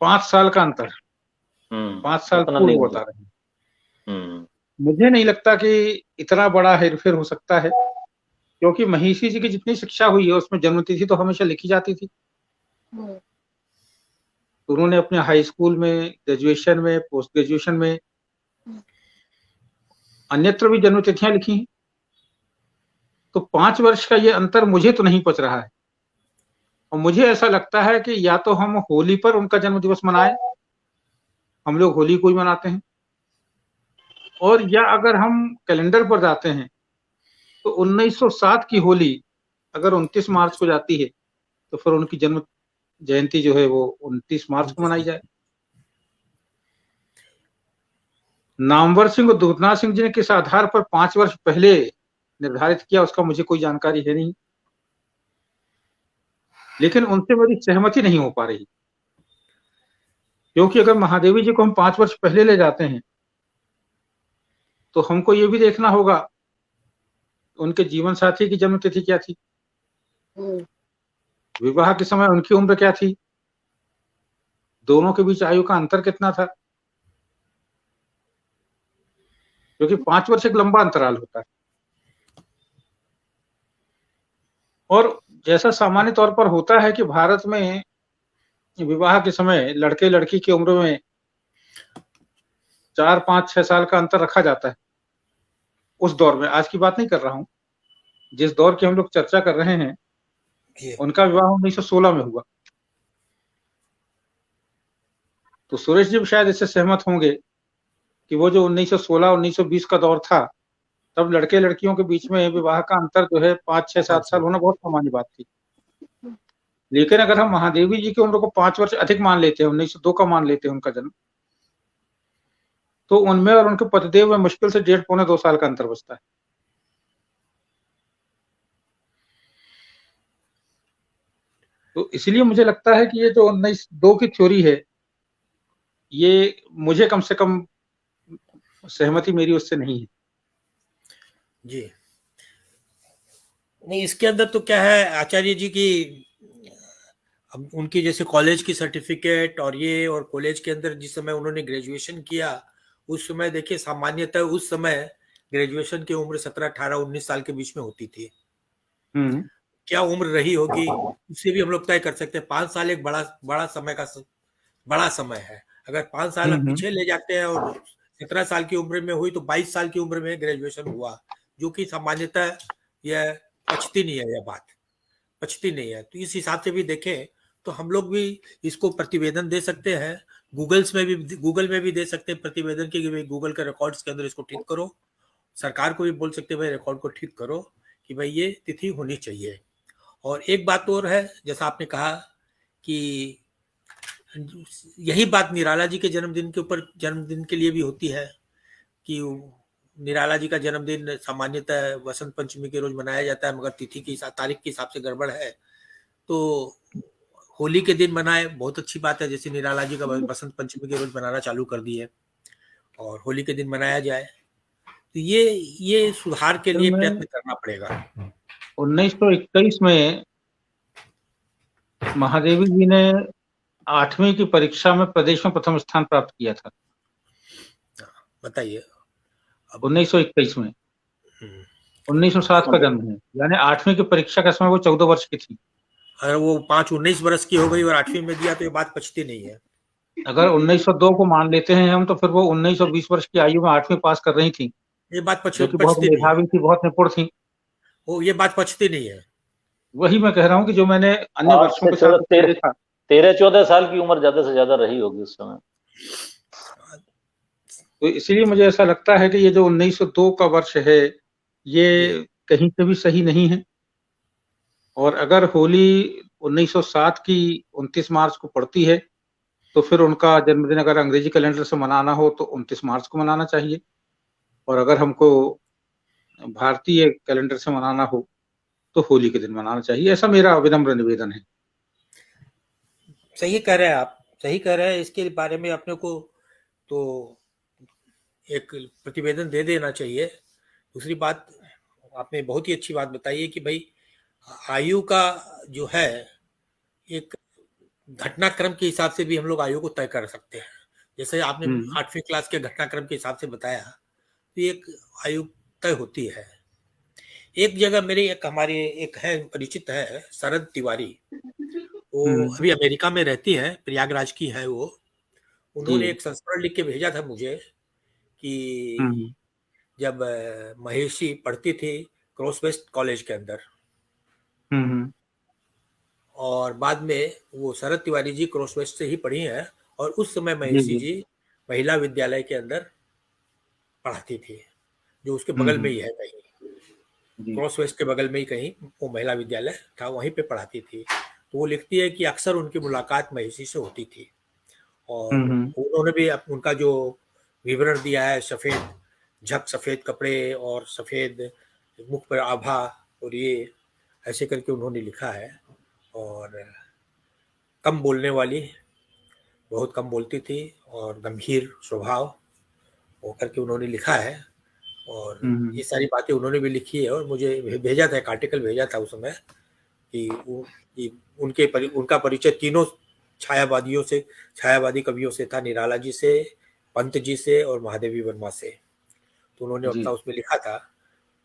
5 साल का अंतर, 5 साल उतना पूर्व नहीं बता होगा। रहे हैं। मुझे नहीं लगता कि इतना बड़ा हेरफेर हो सकता है, क्योंकि महिषी जी की जितनी शिक्षा हुई है उसमें जन्मतिथि तो हमेशा लिखी जाती थी। उन्होंने अपने हाई स्कूल में, ग्रेजुएशन में, पोस्ट ग्रेजुएशन में, अन्यत्र भी जन्मतिथियां लिखी हैं। तो 5 वर्ष का ये अंतर मुझे तो नहीं पच रहा है। और मुझे ऐसा लगता है कि या तो हम होली पर उनका जन्म दिवस मनाएं, हम लोग होली को ही मनाते हैं, और या अगर हम कैलेंडर पर जाते हैं तो 1907 की होली अगर 29 मार्च को जाती है तो फिर उनकी जन्म जयंती जो है वो 29 मार्च को मनाई जाए। नामवर सिंह और दुर्गनाथ सिंह जी ने किस आधार पर 5 वर्ष पहले निर्धारित किया उसका मुझे कोई जानकारी है नहीं, लेकिन उनसे मेरी सहमति नहीं हो पा रही, क्योंकि अगर महादेवी जी को हम 5 वर्ष पहले ले जाते हैं तो हमको ये भी देखना होगा उनके जीवन साथी की जन्म तिथि क्या थी, विवाह के समय उनकी उम्र क्या थी, दोनों के बीच आयु का अंतर कितना था, क्योंकि 5 वर्ष एक लंबा अंतराल होता है। और जैसा सामान्य तौर पर होता है कि भारत में विवाह के समय लड़के लड़की की उम्र में 4, 5, 6 साल का अंतर रखा जाता है। उस दौर में, आज की बात नहीं कर रहा हूं, जिस दौर की हम लोग चर्चा कर रहे हैं उनका विवाह 1916 में हुआ। तो सुरेश जी शायद इससे सहमत होंगे कि वो जो 1916, 1920 का दौर था, तब लड़के लड़कियों के बीच में विवाह का अंतर जो है 5, 6, 7 साल होना बहुत सामान्य बात थी। लेकिन अगर हम महादेवी जी की उम्र को 5 वर्ष अधिक मान लेते हैं, 1902 का मान लेते हैं उनका जन्म, तो उनमें और उनके पतिदेव में मुश्किल से 1.5 पौने 2 साल का अंतर बचता है। तो इसलिए मुझे लगता है कि ये जो 1902 की थ्योरी है, ये मुझे कम से कम सहमति मेरी उससे नहीं है। जी नहीं, इसके अंदर तो क्या है आचार्य जी की, अब उनकी जैसे कॉलेज की सर्टिफिकेट और ये, और कॉलेज के अंदर जिस समय उन्होंने ग्रेजुएशन किया उस समय देखिए सामान्यतः उस समय ग्रेजुएशन की उम्र 17, 18, 19 साल के बीच में होती थी। क्या उम्र रही होगी उससे भी हम लोग तय कर सकते हैं। 5 साल एक बड़ा समय है। अगर 5 साल हम पीछे ले जाते हैं और 17 साल की उम्र में हुई तो 22 साल की उम्र में ग्रेजुएशन हुआ, जो कि सामान्यतः यह पचती नहीं है, यह बात पचती नहीं है। तो इस हिसाब से भी देखें तो हम लोग भी इसको प्रतिवेदन दे सकते हैं, गूगल में भी दे सकते हैं प्रतिवेदन की भाई गूगल के रिकॉर्ड्स के अंदर इसको ठीक करो। सरकार को भी बोल सकते हैं भाई रिकॉर्ड को ठीक करो कि भाई ये तिथि होनी चाहिए। और एक बात और है, जैसा आपने कहा कि यही बात निराला जी के जन्मदिन के लिए भी होती है कि निराला जी का जन्मदिन सामान्यतः वसंत पंचमी के रोज मनाया जाता है, मगर तिथि की तारीख के हिसाब से गड़बड़ है, तो होली के दिन मनाए, बहुत अच्छी बात है। जैसे निराला जी का वसंत पंचमी के रोज मनाना चालू कर दिए और होली के दिन मनाया जाए, तो ये सुधार के लिए प्रयत्न करना पड़ेगा। 1921 में महादेवी जी ने 8वीं की परीक्षा में प्रदेश में प्रथम स्थान प्राप्त किया था। बताइए। 1921 में 1907 का जन्म है, यानी 8वीं की परीक्षा का समय वो 14 वर्ष की थी। अगर वो 19 वर्ष की हो गई और 8वीं में दिया तो ये बात पचती नहीं है। अगर 1902 को मान लेते हैं हम, तो फिर वो 1920 वर्ष की आयु में 8वीं पास कर रही थी। ये बात पचती बहुत मेधावी थी, बहुत निपुण थी। वो ये बात पचती नहीं है। वही मैं कह रहा हूँ कि जो मैंने अन्य वर्षों के साथ 13-14 साल की उम्र ज्यादा से ज्यादा रही होगी उस समय। तो इसीलिए मुझे ऐसा लगता है कि ये जो 1902 का वर्ष है ये कहीं से भी सही नहीं है। और अगर होली 1907 की 29 मार्च को पड़ती है तो फिर उनका जन्मदिन अगर अंग्रेजी कैलेंडर से मनाना हो तो 29 मार्च को मनाना चाहिए, और अगर हमको भारतीय कैलेंडर से मनाना हो तो होली के दिन मनाना चाहिए। ऐसा मेरा विनम्र निवेदन है। सही कह रहे हैं आप, सही कह रहे हैं। इसके बारे में अपने को तो एक प्रतिवेदन दे देना चाहिए। दूसरी बात, आपने बहुत ही अच्छी बात बताई है कि भाई आयु का जो है एक घटनाक्रम के हिसाब से भी हम लोग आयु को तय कर सकते हैं। जैसे आपने 8वीं क्लास के घटनाक्रम के हिसाब से बताया, तो एक आयु तय होती है। एक जगह मेरे एक हमारे एक है परिचित है, शरद तिवारी, वो अभी अमेरिका में रहती है, प्रयागराज की है वो। उन्होंने एक संस्मरण लिख के भेजा था मुझे कि जब महेशी पढ़ती थी क्रॉस वेस्ट कॉलेज के अंदर, और बाद में वो शरद तिवारी जी क्रॉस वेस्ट से ही पढ़ी हैं, और उस समय महेशी जी महिला विद्यालय के अंदर पढ़ाती थी, जो उसके बगल में ही है कहीं, क्रॉस वेस्ट के बगल में ही कहीं वो महिला विद्यालय था, वहीं पे पढ़ाती थी। तो वो लिखती है कि अक्सर उनकी मुलाकात महेशी से होती थी, और उन्होंने भी उनका जो विवरण दिया है, सफेद कपड़े और सफेद मुख पर आभा, और ये ऐसे करके उन्होंने लिखा है। और कम बोलने वाली, बहुत कम बोलती थी, और गंभीर स्वभाव होकर के उन्होंने लिखा है। और ये सारी बातें उन्होंने भी लिखी है, और मुझे भेजा था, एक आर्टिकल भेजा था उस समय कि उनका परिचय तीनों छायावादी कवियों से था, निराला जी से, पंत जी से और महादेवी वर्मा से। तो उन्होंने अपना उसमें लिखा था।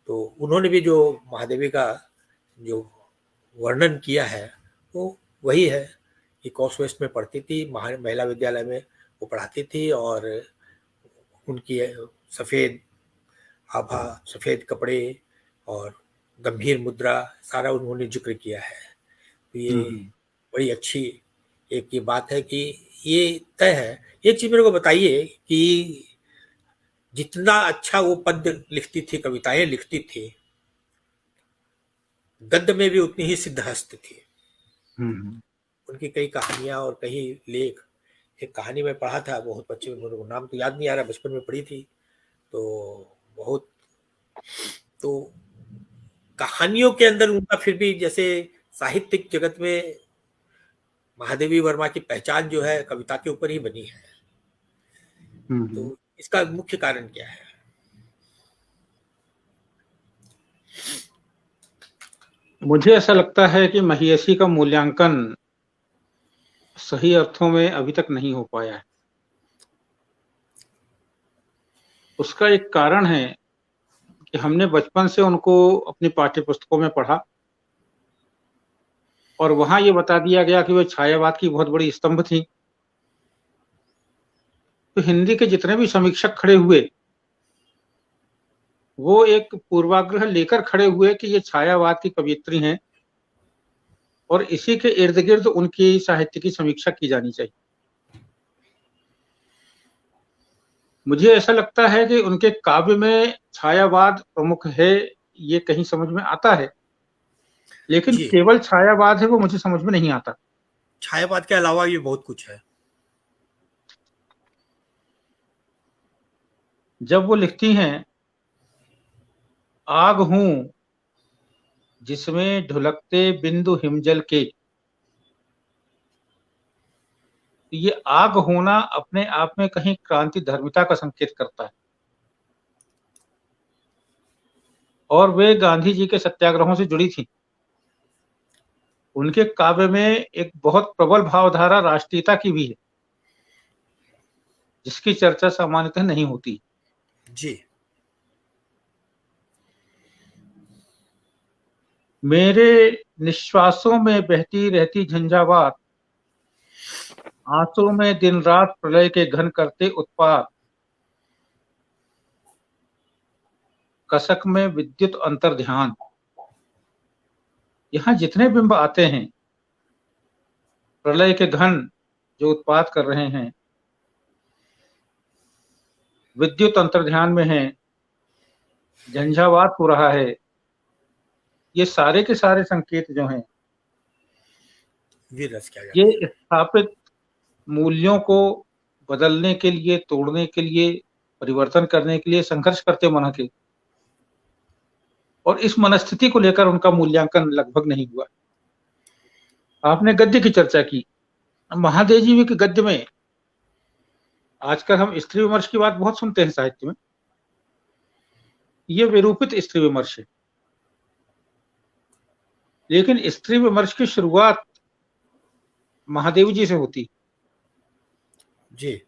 तो उन्होंने भी जो महादेवी का जो वर्णन किया है वो वही है कि क्रॉस वेस्ट में पढ़ती थी, महिला विद्यालय में वो पढ़ाती थी, और उनकी सफ़ेद आभा, सफ़ेद कपड़े और गंभीर मुद्रा, सारा उन्होंने जिक्र किया है। तो ये बड़ी अच्छी एक ये बात है कि ये तय है। एक चीज़ मेरे को बताइए कि जितना अच्छा वो पद्य लिखती थी, कविताएं लिखती थी, गद्य में भी उतनी ही सिद्धहस्त थी। उनकी कई कहानियां और कई लेख, एक कहानी में पढ़ा था बहुत बच्चे, मेरे को नाम तो याद नहीं आ रहा, बचपन में पढ़ी थी, तो कहानियों के अंदर उनका फिर भी, जैसे साहित्यिक जगत में महादेवी वर्मा की पहचान जो है कविता के ऊपर ही बनी है। तो इसका मुख्य कारण क्या है? मुझे ऐसा लगता है कि महेशी का मूल्यांकन सही अर्थों में अभी तक नहीं हो पाया है। उसका एक कारण है कि हमने बचपन से उनको अपनी पाठ्य पुस्तकों में पढ़ा, और वहां ये बता दिया गया कि वे छायावाद की बहुत बड़ी स्तंभ थी। तो हिंदी के जितने भी समीक्षक खड़े हुए, वो एक पूर्वाग्रह लेकर खड़े हुए कि ये छायावाद की कवयित्री हैं, और इसी के इर्द गिर्द उनकी साहित्य की समीक्षा की जानी चाहिए। मुझे ऐसा लगता है कि उनके काव्य में छायावाद प्रमुख है, ये कहीं समझ में आता है, लेकिन केवल छायावाद है वो मुझे समझ में नहीं आता। छायावाद के अलावा ये बहुत कुछ है। जब वो लिखती हैं, आग हूं जिसमें ढुलकते बिंदु हिमजल के, तो ये आग होना अपने आप में कहीं क्रांति धर्मिता का संकेत करता है। और वे गांधी जी के सत्याग्रहों से जुड़ी थी। उनके काव्य में एक बहुत प्रबल भावधारा राष्ट्रीयता की भी है, जिसकी चर्चा सामान्यतः नहीं होती। जी। मेरे निश्वासों में बहती रहती झंझावात, आंसू में दिन रात प्रलय के घन करते उत्पात, कसक में विद्युत अंतर्ध्यान। यहाँ जितने बिंब आते हैं, प्रलय के घन जो उत्पात कर रहे हैं, विद्युत अंतर्ध्यान में है, झंझावात हो रहा है, ये सारे के सारे संकेत जो हैं, ये स्थापित मूल्यों को बदलने के लिए, तोड़ने के लिए, परिवर्तन करने के लिए संघर्ष करते मन के, और इस मनस्थिति को लेकर उनका मूल्यांकन लगभग नहीं हुआ। आपने गद्य की चर्चा की। महादेवी के गद्य में आजकल हम स्त्री विमर्श की बात बहुत सुनते हैं साहित्य में, ये विरूपित स्त्री विमर्श है। लेकिन स्त्री विमर्श की शुरुआत महादेवी जी से होती। जी,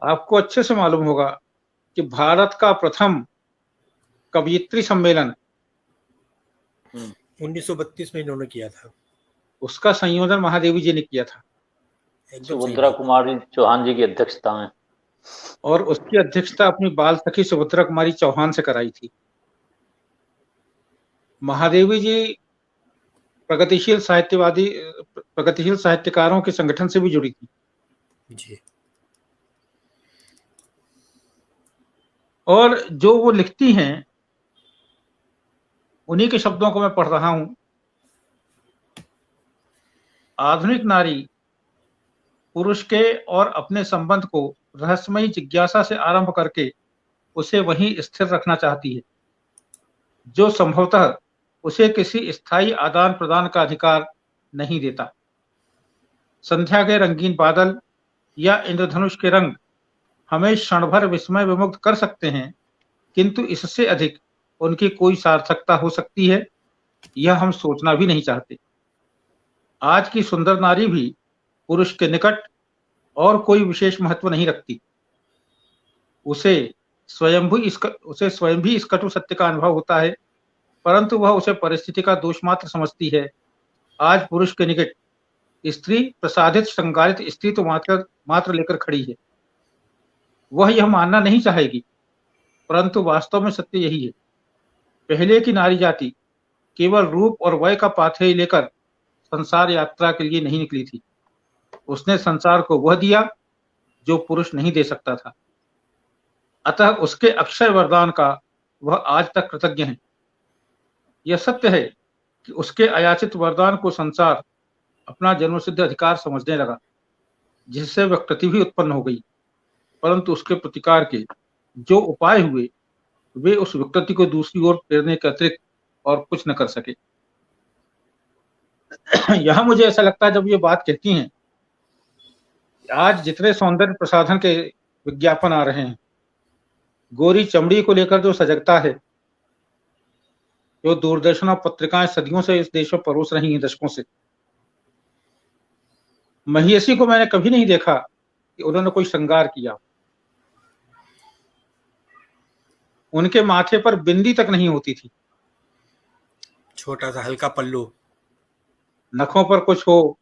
आपको अच्छे से मालूम होगा कि भारत का प्रथम कवयित्री सम्मेलन 1932 में इन्होंने किया था। उसका संयोजन महादेवी जी ने किया था एकदम सही सुभद्रा बात। कुमारी चौहान जी की अध्यक्षता में। और उसकी अध्यक्षता अपनी बाल सखी सुभद्रा कुमारी चौहान से कराई थी। महादेवी जी प्रगतिशील साहित्यकारों के संगठन से भी जुड़ी थी। जी, और जो वो लिखती हैं उन्हीं के शब्दों को मैं पढ़ रहा हूं। आधुनिक नारी पुरुष के और अपने संबंध को रहस्यमयी जिज्ञासा से आरंभ करके उसे वहीं स्थिर रखना चाहती है, जो संभवतः उसे किसी स्थायी आदान प्रदान का अधिकार नहीं देता। संध्या के रंगीन बादल या इंद्रधनुष के रंग हमें क्षणभर विस्मय विमुक्त कर सकते हैं, किंतु इससे अधिक उनकी कोई सार्थकता हो सकती है, यह हम सोचना भी नहीं चाहते। आज की सुंदर नारी भी पुरुष के निकट और कोई विशेष महत्व नहीं रखती। उसे स्वयं भी इस कटु सत्य का अनुभव होता है, परंतु वह उसे परिस्थिति का दोष मात्र समझती है। आज पुरुष के निकट स्त्री प्रसादित श्रृंगारित स्त्री तो मात्र लेकर खड़ी है। वह यह मानना नहीं चाहेगी, परंतु वास्तव में सत्य यही है। पहले की नारी जाति केवल रूप और वय का पाथेय लेकर संसार यात्रा के लिए नहीं निकली थी। उसने संसार को वह दिया जो पुरुष नहीं दे सकता था। अतः उसके अक्षय वरदान का वह आज तक कृतज्ञ है। यह सत्य है कि उसके अयाचित वरदान को संसार अपना जन्मसिद्ध अधिकार समझने लगा, जिससे विकृति भी उत्पन्न हो गई, परंतु उसके प्रतिकार के जो उपाय हुए वे उस विकृति को दूसरी ओर फेरने के अतिरिक्त और कुछ न कर सके। यहां मुझे ऐसा लगता है जब ये बात कहती हैं, आज जितने सौंदर्य प्रसाधन के विज्ञापन आ रहे हैं, गोरी चमड़ी को लेकर जो सजगता है, जो दूरदर्शन और पत्रिकाएं सदियों से इस देश में परोस रही हैं, दशकों से। महिषी को मैंने कभी नहीं देखा कि उन्होंने कोई श्रृंगार किया। उनके माथे पर बिंदी तक नहीं होती थी, छोटा सा हल्का पल्लू, नखों पर कुछ हो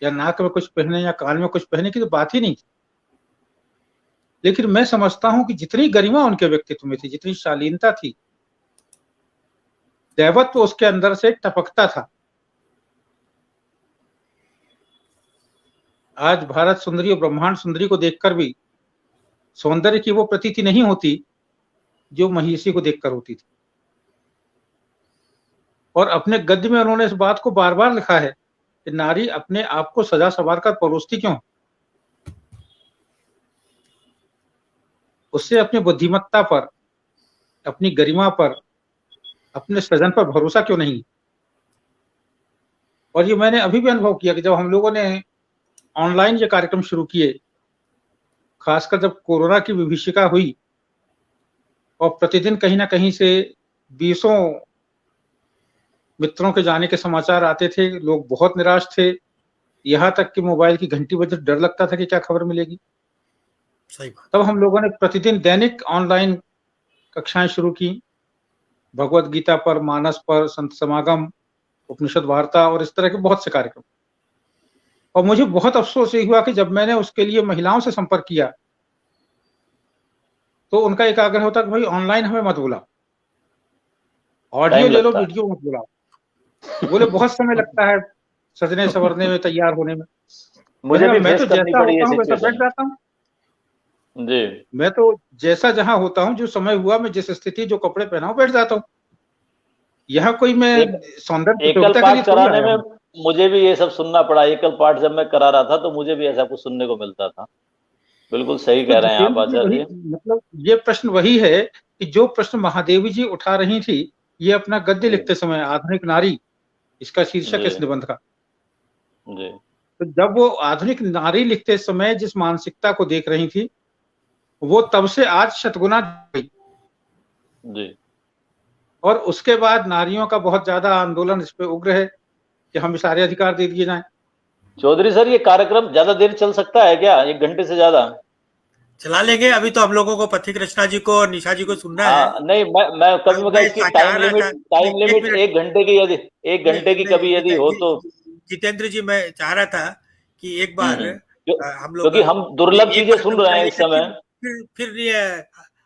या नाक में कुछ पहने या कान में कुछ पहने की तो बात ही नहीं थी। लेकिन मैं समझता हूं कि जितनी गरिमा उनके व्यक्तित्व में थी, जितनी शालीनता थी, दैवत्व उसके अंदर से टपकता था। आज भारत सुंदरी और ब्रह्मांड सुंदरी को देखकर भी सौंदर्य की वो प्रतीति नहीं होती जो महिषी को देखकर होती थी। और अपने गद्य में उन्होंने इस बात को बार बार लिखा है कि नारी अपने आप को सजा संवार कर परोसती क्यों? उससे अपनी बुद्धिमत्ता पर, अपनी गरिमा पर, अपने सृजन पर भरोसा क्यों नहीं? और ये मैंने अभी भी अनुभव किया कि जब हम लोगों ने ऑनलाइन ये कार्यक्रम शुरू किए, खासकर जब कोरोना की विभीषिका हुई और प्रतिदिन कहीं ना कहीं से 20 मित्रों के जाने के समाचार आते थे, लोग बहुत निराश थे, यहाँ तक कि मोबाइल की घंटी बजते डर लगता था कि क्या खबर मिलेगी। सही बात। तब हम लोगों ने प्रतिदिन दैनिक ऑनलाइन कक्षाएं शुरू की, भगवत गीता पर, मानस पर, संत समागम, उपनिषद वार्ता और इस तरह के बहुत से कार्यक्रम। और मुझे बहुत अफसोस ये हुआ कि जब मैंने उसके लिए महिलाओं से संपर्क किया तो उनका एक आग्रह होता कि भाई ऑनलाइन हमें मत बुलाओ, ऑडियो ले लो, वीडियो मत बुलाओ। बोले बहुत समय लगता है सजने संवरने में, तैयार होने में। मुझे भी मैं तो फेस करनी पड़ी ये वैसा बैठ सिचुएशन जाता हूँ जी। मैं तो जैसा जहां होता हूँ, जो समय हुआ, मैं जिस स्थिति, जो कपड़े पहना हूं, बैठ जाता हूँ। यहाँ कोई मैं सौंदर्य एकल प्रतियोगिता के लिए पाठ थोड़ी कराने आया में हूं। मुझे भी ये सब सुनना पड़ा। एकल पाठ जब मैं करा रहा था तो मुझे भी ऐसा कुछ सुनने को मिलता था। बिल्कुल सही कह रहे हैं आप आचार्य जी। मतलब ये प्रश्न वही है कि जो प्रश्न महादेवी जी उठा रही थी, ये अपना गद्य लिखते समय, आधुनिक नारी, इसका शीर्षक जी। इस निबंध का। जी। तो जब वो आधुनिक नारी लिखते समय जिस मानसिकता को देख रही थी, वो तब से आज शतगुना गई। जी। और उसके बाद नारियों का बहुत ज्यादा आंदोलन इस पे उग्र है कि हम सारे अधिकार दे दिए जाएं। चौधरी सर, ये कार्यक्रम ज्यादा देर चल सकता है क्या, 1 घंटे से ज्यादा? चला लेंगे। अभी तो हम लोगों को पथिक रचना जी को और निशा जी को सुनना है। हाँ, नहीं, मैं कभी मैं इसकी चाह टाइम रहा था, लिमिट 1 घंटे की, यदि 1 घंटे की कभी यदि हो तो। जितेंद्र जी, मैं चाह रहा था कि एक बार हम लोग, क्योंकि हम दुर्लभ एक चीजें बार सुन कविता रहे हैं इस लेकर समय। फिर ये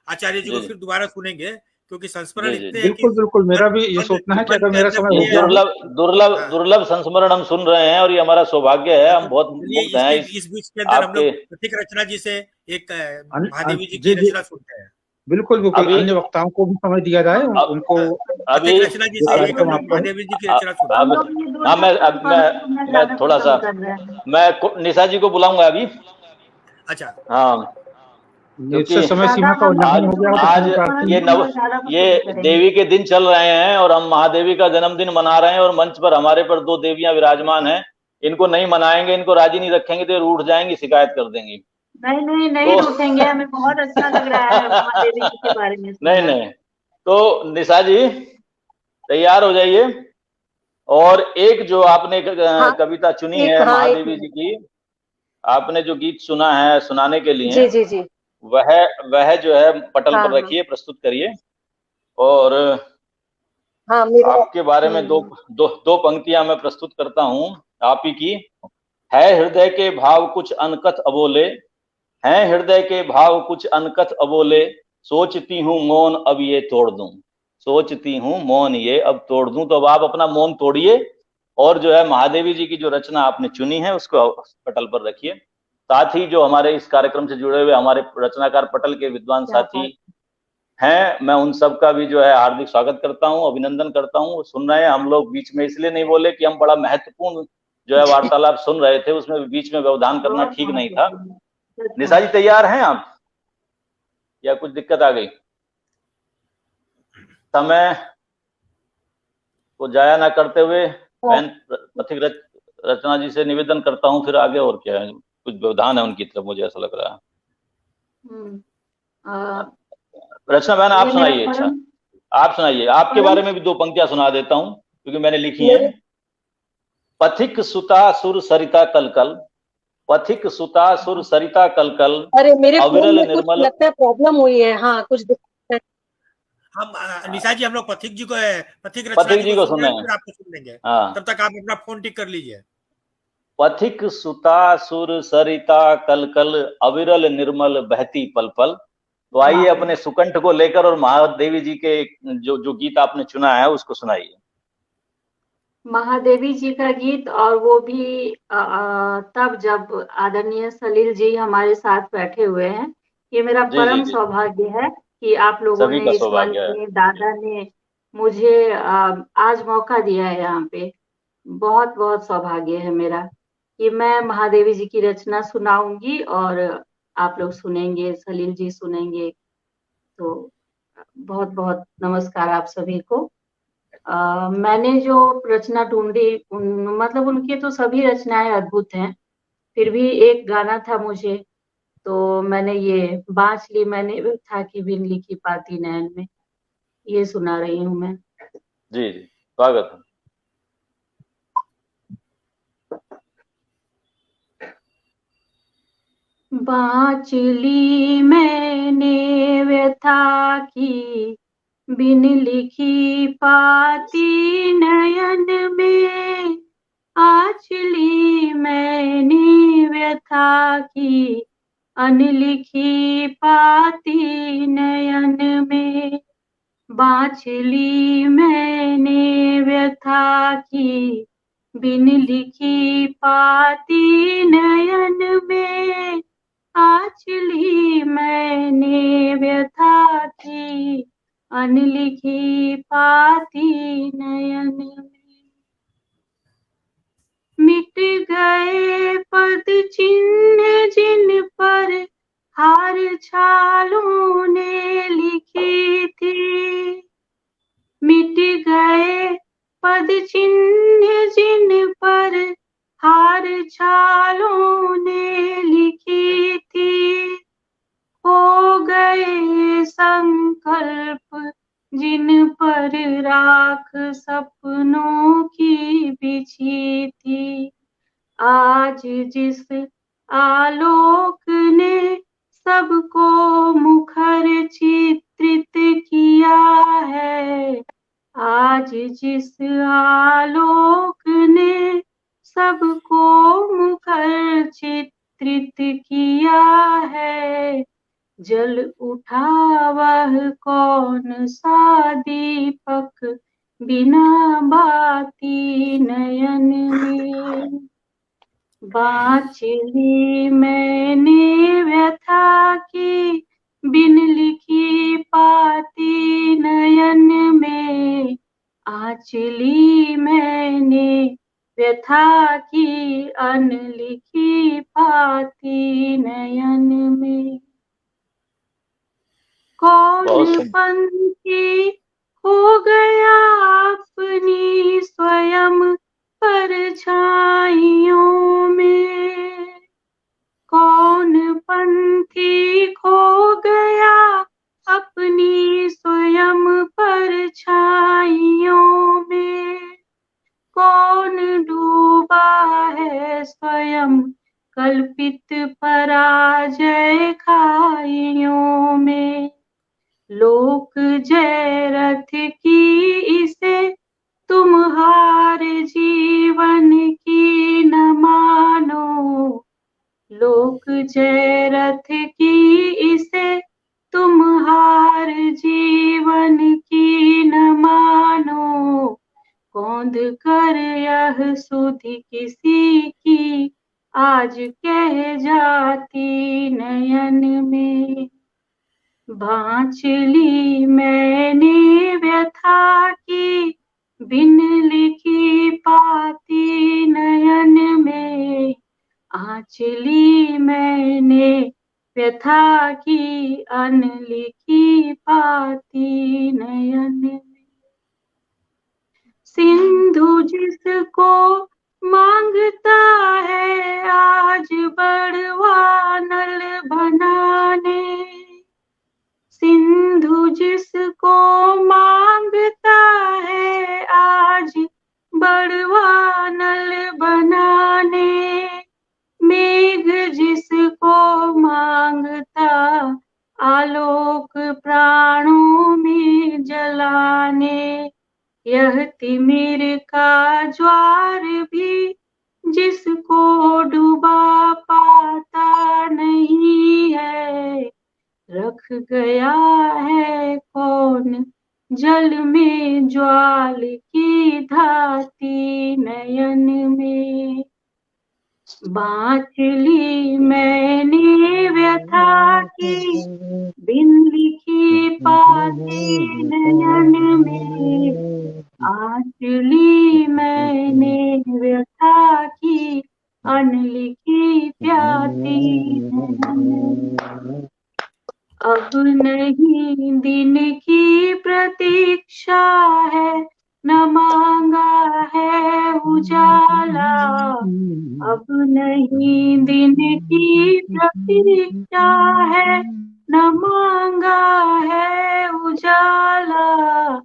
आचार्य जी को जी फिर दोबारा सुनेंगे, क्योंकि संस्मरण जी जी इतने हैं कि बिल्कुल बिल्कुल, मेरा भी ये मन सोचना है कि मन अगर के मेरा अंदर समय फिर हो ये गया हो। हाँ, दुर्लभ संस्मरण हम सुन रहे हैं, और ये हमारा सौभाग्य है। हम बहुत चलिए मुग्ध हैं इस बीच के अंदर हम आपके। लोग पथिक रचना जी से एक महादेवी जी की जी जी, रचना सुनते हैं। बिल्कुल बिल्कुल, अभी अन्य वक्ताओं को भी समय दिया जाए, अब उनको अभी पथिक रचना जी जो से एक हम कार्यक्रम लोग आपका है। महादेवी जी की अब रचना सुनते हम हैं। लोग ये हाँ, सुनना मैं ज्यादा थोड़ा सा, पसंद कर रहे हैं। मैं निशा जी को बुलाऊंगा अभी। अच्छा, हाँ, इससे क्योंकि समय दादा सीमा का हम लोग उल्लंघन आज हो गया हो तो आज क्षमा प्रार्थी ये हूं। ज्यादा ये पसंद करेंगे। देवी के दिन चल रहे हैं, और हम महादेवी का जन्मदिन मना रहे हैं, और मंच पर हमारे पर 2 देवियां विराजमान हैं। इनको नहीं मनाएंगे, इनको राजी नहीं रखेंगे तो ये रूठ जाएंगी, शिकायत कर देंगी। नहीं नहीं तो रूठेंगे, हमें बहुत अच्छा लग रहा है महादेवी जी के बारे में नहीं सुनना। नहीं, तो निशा जी तैयार हो जाइए। और एक जो आपने हाँ, कविता चुनी एक है हाँ, एक महादेवी जी की, आपने जो गीत सुना है सुनाने के लिए, जी, जी, जी। वह जो है पटल हाँ, पर हाँ। रखिए, प्रस्तुत करिए। और हाँ, मेरा आपके बारे में दो पंक्तियां मैं प्रस्तुत करता हूं आप ही की। है हृदय के भाव कुछ अनकथ अबोले, हैं हृदय के भाव कुछ अनकथ अबोले, सोचती हूँ मौन अब ये तोड़ दूं, सोचती हूँ मौन ये अब तोड़ दूं। तो अब आप अपना मौन तोड़िए, और जो है महादेवी जी की जो रचना आपने चुनी है उसको पटल पर रखिए। साथ ही जो हमारे इस कार्यक्रम से जुड़े हुए हमारे रचनाकार पटल के विद्वान क्या साथी हैं, मैं उन सब का भी जो है हार्दिक स्वागत करता हूं, अभिनंदन करता हूं। सुन रहे हैं, हम लोग बीच में इसलिए नहीं बोले कि हम बड़ा महत्वपूर्ण जो है वार्तालाप सुन रहे थे, उसमें बीच में व्यवधान करना बहुत ठीक नहीं था। महत्वपूर्ण। निशा जी तैयार हैं आप, या कुछ दिक्कत आ गई? समय को जाया ना करते हुए बहन पथिक रचना जी से निवेदन करता हूं, फिर आगे और क्या है, कुछ व्यवधान है उनकी तरफ, मुझे ऐसा लग रहा है। रचना बहन आप ये मेरा सुनाइए। अच्छा, परम आप सुनाइए, आपके परम बारे में भी 2 पंक्तियां सुना देता हूं क्योंकि मैंने लिखी मेरे हैं। पथिक सुता सुर सरिता कलकल, पथिक सुता सुर सरिता कलकल, अरे मेरे फोन अविरल में कुछ निर्मल। लगता है प्रॉब्लम हुई है। हाँ, कुछ दिक्कत है। हम निशा जी, हम लोग पथिक रचना पथिक जी जी को को सुन रहे सुने हैं, हैं। फिर आपको सुन लेंगे। हाँ, तब तक आप अपना फोन ठीक कर लीजिए। पथिक सुता सुर सरिता कलकल, अविरल निर्मल बहती पल पल। तो आइए अपने सुकंठ को लेकर और महादेवी जी के जो गीत आपने चुना है उसको सुनाइए। महादेवी जी का गीत, और वो भी तब जब आदरणीय सलील जी हमारे साथ बैठे हुए हैं। ये मेरा जी जी परम जी, सौभाग्य है कि आप लोगों सभी ने का इस मंच सौभाग्य है। में, दादा ने मुझे आज मौका दिया है यहाँ पे। बहुत बहुत सौभाग्य है मेरा कि मैं महादेवी जी की रचना सुनाऊंगी और आप लोग सुनेंगे, सलील जी सुनेंगे। तो बहुत बहुत नमस्कार आप सभी को। मैंने जो रचना ढूंढी, मतलब उनकी तो सभी रचनाएं अद्भुत हैं, फिर भी एक गाना था मुझे, तो मैंने ये बांच ली मैंने था कि बिन लिखी पाती नैन में, ये सुना रही हूँ मैं। जी जी, स्वागत है। बांच ली मैंने व्यथा की, बिन लिखी पाती नयन में, आँच ली मैंने व्यथा की, अनलिखी पाती नयन में, बाँच ली मैंने व्यथा की, बिन लिखी पाती नयन में, आँच ली मैंने व्यथा की, अनलिखी पाती नयन में। मिट गए पद चिन्ह जिन पर हार छालों ने लिखी थी, मिट गए पद चिन्ह जिन पर हार छालों ने लिखी थी, हो गए संकल्प जिन पर राख सपनों की बिछी थी। आज जिस आलोक ने सबको मुखर चित्रित किया है, आज जिस आलोक ने सबको मुखर चित्रित किया है, जल उठा वह कौन सा दीपक बिना बाती नयन में। बाँच ली मैंने व्यथा की बिन लिखी पाती नयन में, आँच ली मैंने व्यथा की अनलिखी पाती नयन में। कौन पंछी खो गया अपनी स्वयं परछाइयों में, कौन पंछी खो गया अपनी स्वयं परछाइयों में, कौन डूबा है स्वयं कल्पित पराजय खाइयों में। लोक जय रथ की इसे तुम हार जीवन की न मानो, लोक जय रथ की इसे तुम हार जीवन की न मानो। कौंध कर यह सुधि किसी की आज कह जाती नयन में। बाँच ली मैंने व्यथा की बिन लिखी पाती नयन में, आँच ली मैंने व्यथा की अनलिखी पाती नयन में। सिंधु जिसको मांगता है आज बड़वा नल बनाने, सिंधु जिसको मांगता है आज बड़वा नल बनाने, मेघ जिसको मांगता आलोक प्राणों में जलाने, यह तिमिर का ज्वार भी जिसको डुबा पाता नहीं है, रख गया है कौन जल में ज्वाल की धाती नयन में। बाँच ली मैंने व्यथा की बिन लिखी पाती नयन में, आँच ली मैंने व्यथा की अनलिखी प्यासी नयन में। अब नहीं दिन की प्रतीक्षा है, न मांगा है उजाला, अब नहीं दिन की प्रतीक्षा है, न मांगा है उजाला।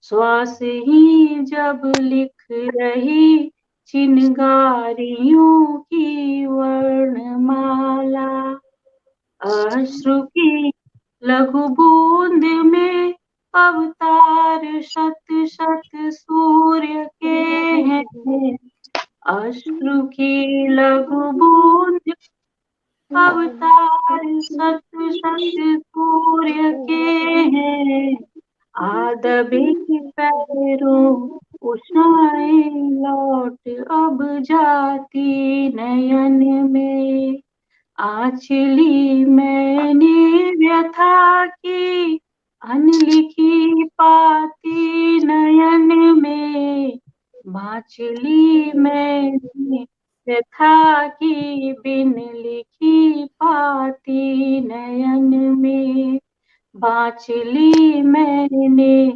श्वास ही जब लिख रही चिनगारियों की वर्णमाला, अश्रु की लघु बूंद में अवतार शत शत सूर्य के हैं, अश्रु की लघु बूंद अवतार शत शत सूर्य के हैं। आदबे के पैरों उषाएं लौट अब जाती नयन में, आँच ली मैंने व्यथा की अनलिखी पाती नयन में, बाँच ली मैंने व्यथा की बिन लिखी पाती नयन में, बाँच ली मैंने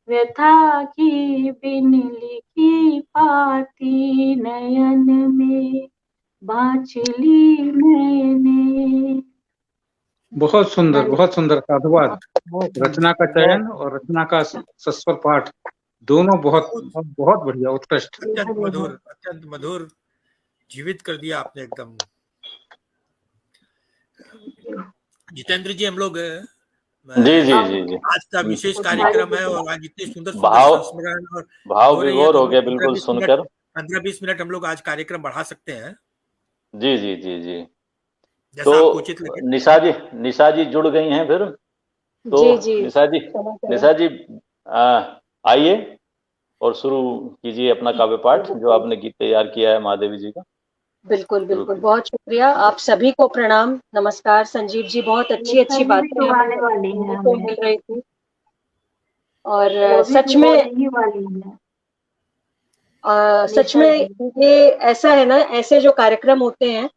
व्यथा की बिन लिखी पाती नयन में। बाँच ली मैंने। बहुत सुंदर, साधुवाद। बहुत रचना का चयन और रचना का सस्वर पाठ दोनों बहुत बहुत बढ़िया, उत्कृष्ट। अत्यंत मधुर जीवित कर दिया आपने एकदम। जितेंद्र जी, हम लोग जी आज का विशेष कार्यक्रम है और आज इतने सुंदर भाव संस्मरण और भाव विभोर हो गया बिल्कुल सुनकर। 15-20 मिनट हम लोग आज कार्यक्रम बढ़ा सकते हैं। जी जी जी जी। जैसा आपको उचित तो लगे। निशा जी जुड़ गई हैं फिर। तो जी निशा जी आइए और शुरू कीजिए अपना काव्य पाठ जो आपने गीत तैयार किया है महादेवी जी का। बिल्कुल बहुत शुक्रिया। आप सभी को प्रणाम, नमस्कार। संजीव जी, बहुत अच्छी बातें गाने वाली हैं को मिल रही थी और सच में ये ऐसा है ना, ऐसे जो कार्यक्रम होते हैं,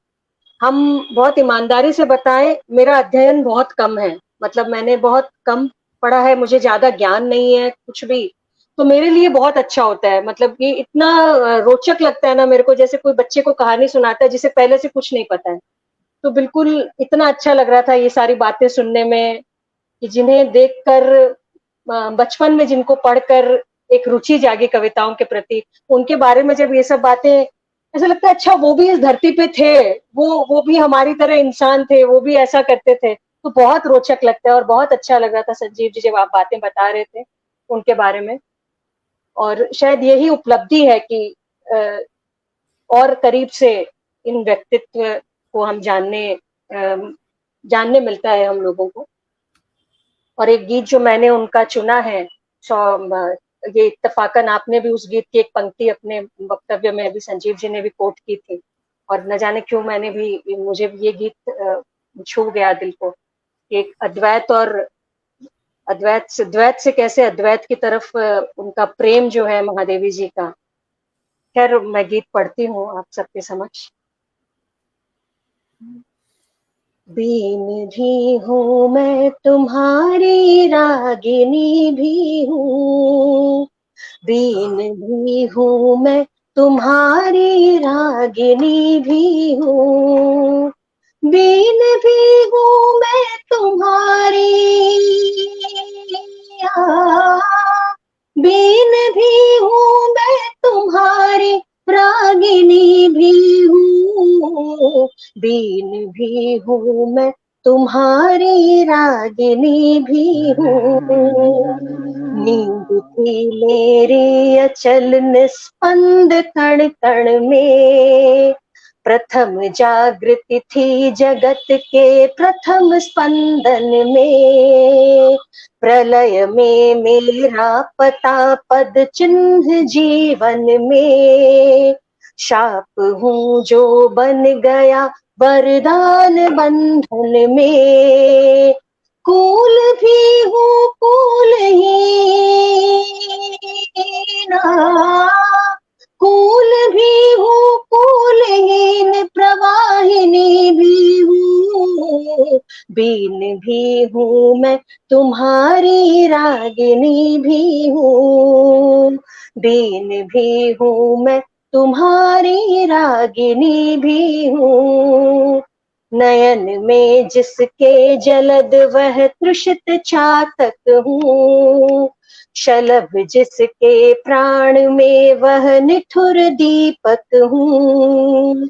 हम बहुत ईमानदारी से बताएं, मेरा अध्ययन बहुत कम है, मतलब मैंने बहुत कम पढ़ा है, मुझे ज्यादा ज्ञान नहीं है कुछ भी, तो मेरे लिए बहुत अच्छा होता है। मतलब कि इतना रोचक लगता है ना मेरे को, जैसे कोई बच्चे को कहानी सुनाता है जिसे पहले से कुछ नहीं पता है। तो बिल्कुल इतना अच्छा लग रहा था ये सारी बातें सुनने में, कि जिन्हें देखकर बचपन में जिनको पढ़कर एक रुचि जागी कविताओं के प्रति, उनके बारे में जब ये सब बातें, ऐसा लगता है अच्छा वो भी इस धरती पे थे, वो भी हमारी तरह इंसान थे, वो भी ऐसा करते थे। तो बहुत रोचक लगता है और बहुत अच्छा लग रहा था संजीव जी जब आप बातें बता रहे थे उनके बारे में। और शायद यही उपलब्धि है कि और करीब से इन व्यक्तित्व को हम जानने मिलता है हम लोगों को। और एक गीत जो मैंने उनका चुना है, ये इत्तफाकन आपने भी उस गीत की एक पंक्ति अपने वक्तव्य में अभी संजीव जी ने भी कोट की थी, और न जाने क्यों मुझे भी ये गीत छू गया दिल को। एक द्वैत से कैसे अद्वैत की तरफ उनका प्रेम जो है महादेवी जी का। खैर, मैं गीत पढ़ती हूँ आप सबके समक्ष। बीन भी हूँ मैं तुम्हारी, रागिनी भी हूँ, बीन भी हूँ मैं तुम्हारी, रागिनी भी हूँ, बीन भी हूँ मैं तुम्हारी, बीन भी हूँ मैं तुम्हारी, रागिनी भी हूँ, बीन भी हूँ मैं तुम्हारी, रागिनी भी हूँ, नींद थी मेरी अचल निस्पंद कण कण में, प्रथम जागृति थी जगत के प्रथम स्पंदन में, प्रलय में मेरा पता पद चिन्ह जीवन में, शाप हूँ जो बन गया वरदान बंधन में, कूल भी हूँ कूलहीन, कूल भी हूँ कूलहीन, प्रवाहिनी भी हूँ, बीन भी हूँ मैं तुम्हारी, रागिनी भी हूँ, बीन भी हूँ मैं तुम्हारी, रागिनी भी हूँ, नयन में जिसके जलद वह तृषित चातक हूँ, शलभ जिसके प्राण में वह निठुर दीपक हूँ,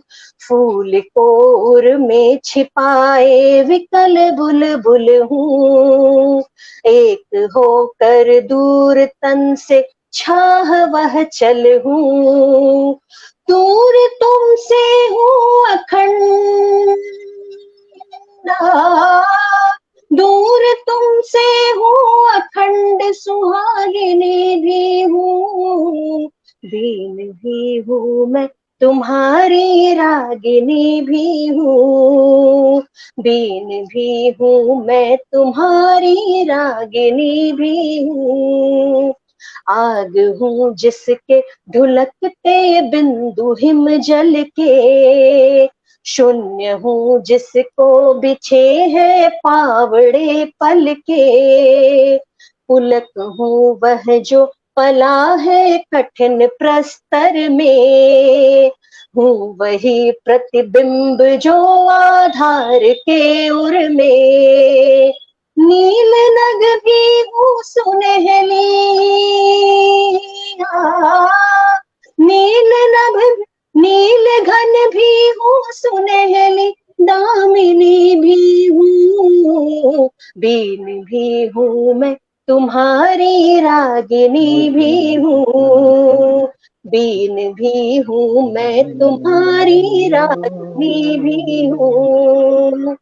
फूल को उर में छिपाए विकल बुलबुल हूँ, एक होकर दूर तन से छाह वह चल हूँ, दूर तुमसे हूँ अखंड, दूर तुमसे हूँ अखंड, सुहागिनी भी हूँ, बीन भी हूँ मैं तुम्हारी, रागिनी भी हूँ, बीन भी हूँ मैं तुम्हारी, रागिनी भी हूँ, आग हूँ जिसके ढुलकते बिंदु हिम जल के, शून्य हूँ जिसको बिछे है पावड़े पल के, पुलक हूँ वह जो पला है कठिन प्रस्तर में, हूँ वही प्रतिबिंब जो आधार के उर में, नील नग भी हूँ सुनहली, नील नभ नील घन भी हूँ सुनहली, दामिनी भी हूँ, बीन भी हूँ मैं तुम्हारी रागिनी भी हूँ, बीन भी हूँ मैं तुम्हारी रागिनी भी हूँ,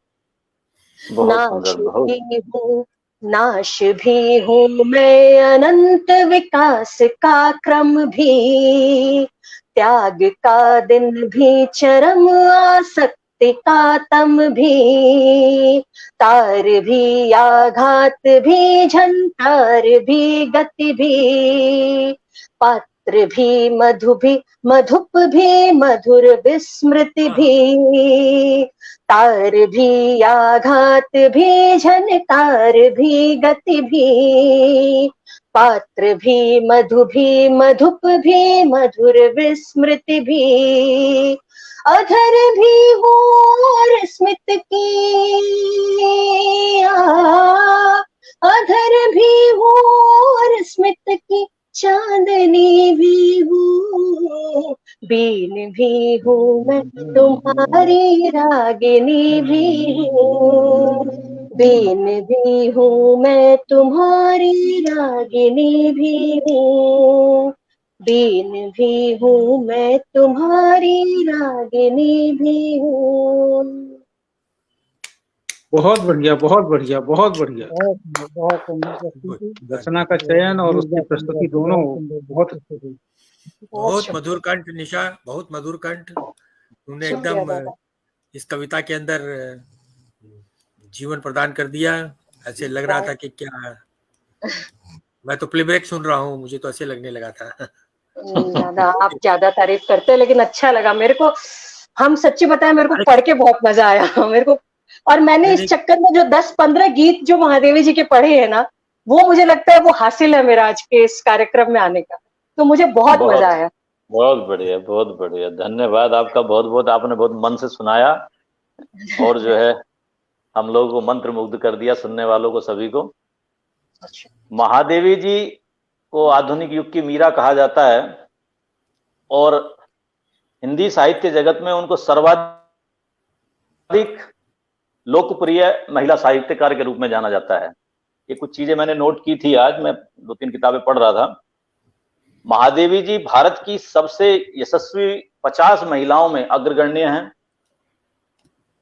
बहुत नाश सुंदर, बहुत भी हूँ, नाश भी हूँ मैं, अनंत विकास का क्रम भी, त्याग का दिन भी, चरम आसक्ति का तम भी, तार भी, आघात भी, झंकार भी, गति भी, पात्र भी, मधुप भी, मधुर विस्मृति भी, तार भी, आघात भी, झनकार भी, गति भी, पात्र भी, मधुप भी, मधुर विस्मृति भी, अधर भी हूँ और स्मित की, अधर भी हूँ और स्मित की, चांदनी भी हूँ, बीन भी हूँ मैं तुम्हारी रागिनी भी हूँ, बीन भी हूँ मैं तुम्हारी रागिनी भी हूँ, बीन भी हूँ मैं तुम्हारी रागिनी भी हूँ। बहुत बढ़िया, बहुत बढ़िया, बहुत बढ़िया। बहुत सुंदर प्रस्तुति। रचना का चयन और उसकी प्रस्तुति दोनों बहुत बहुत शुक्रिया, मधुर कंठ निशा, बहुत मधुर कंठ। तुमने शुक्रिया एकदम दादा। इस कविता के अंदर जीवन प्रदान कर दिया। ऐसे लग रहा था कि क्या, मैं तो प्लेबैक सुन रहा हूँ, मुझे तो ऐसे लगने लगा था। दादा आप ज्यादा तारीफ करते हैं, लेकिन अच्छा लगा मेरे को। हम सच्ची बताएं, मेरे को अरे पढ़ के बहुत मजा आया मेरे को। और मैंने नहीं इस नहीं, चक्कर में जो 10-15 गीत जो महादेवी जी के पढ़े हैं ना, वो मुझे लगता है वो हासिल है मेरा आज के इस कार्यक्रम में आने का। तो मुझे बहुत मजा बहुत आया। बहुत बढ़िया, बहुत बढ़िया। धन्यवाद आपका, बहुत बहुत। आपने बहुत मन से सुनाया और जो है हम लोगों को मंत्र मुग्ध कर दिया, सुनने वालों को, सभी को। महादेवी जी को आधुनिक युग की मीरा कहा जाता है और हिंदी साहित्य जगत में उनको सर्वाधिक लोकप्रिय महिला साहित्यकार के रूप में जाना जाता है। ये कुछ चीजें मैंने नोट की थी, आज मैं 2-3 किताबें पढ़ रहा था। महादेवी जी भारत की सबसे यशस्वी 50 महिलाओं में अग्रगण्य हैं।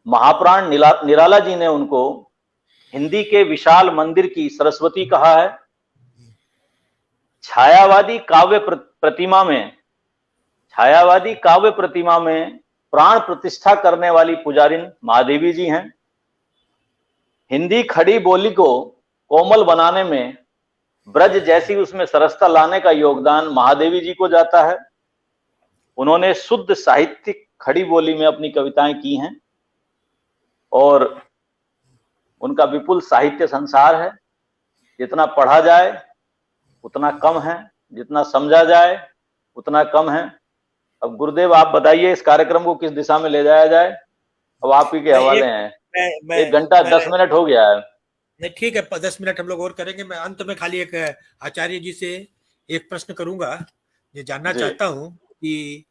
महाप्राण निराला जी ने उनको हिंदी के विशाल मंदिर की सरस्वती कहा है। छायावादी काव्य प्रतिमा में प्राण प्रतिष्ठा करने वाली पुजारिन महादेवी जी हैं। हिंदी खड़ी बोली को कोमल बनाने में, ब्रज जैसी उसमें सरसता लाने का योगदान महादेवी जी को जाता है। उन्होंने शुद्ध साहित्यिक खड़ी बोली में अपनी कविताएं की हैं और उनका विपुल साहित्य संसार है। जितना पढ़ा जाए उतना कम है, जितना समझा जाए उतना कम है। अब गुरुदेव आप बताइए, इस कार्यक्रम को किस दिशा में ले जाया जाए? अब आप ही के मैं हवाले एक हैं। मैं 1 घंटा मैं 10 मिनट हो गया है। नहीं, ठीक है, 10 मिनट हम लोग और करेंगे। मैं अंत में खाली एक आचार्य जी से एक प्रश्न करूंगा। ये जानना जी चाहता हूँ कि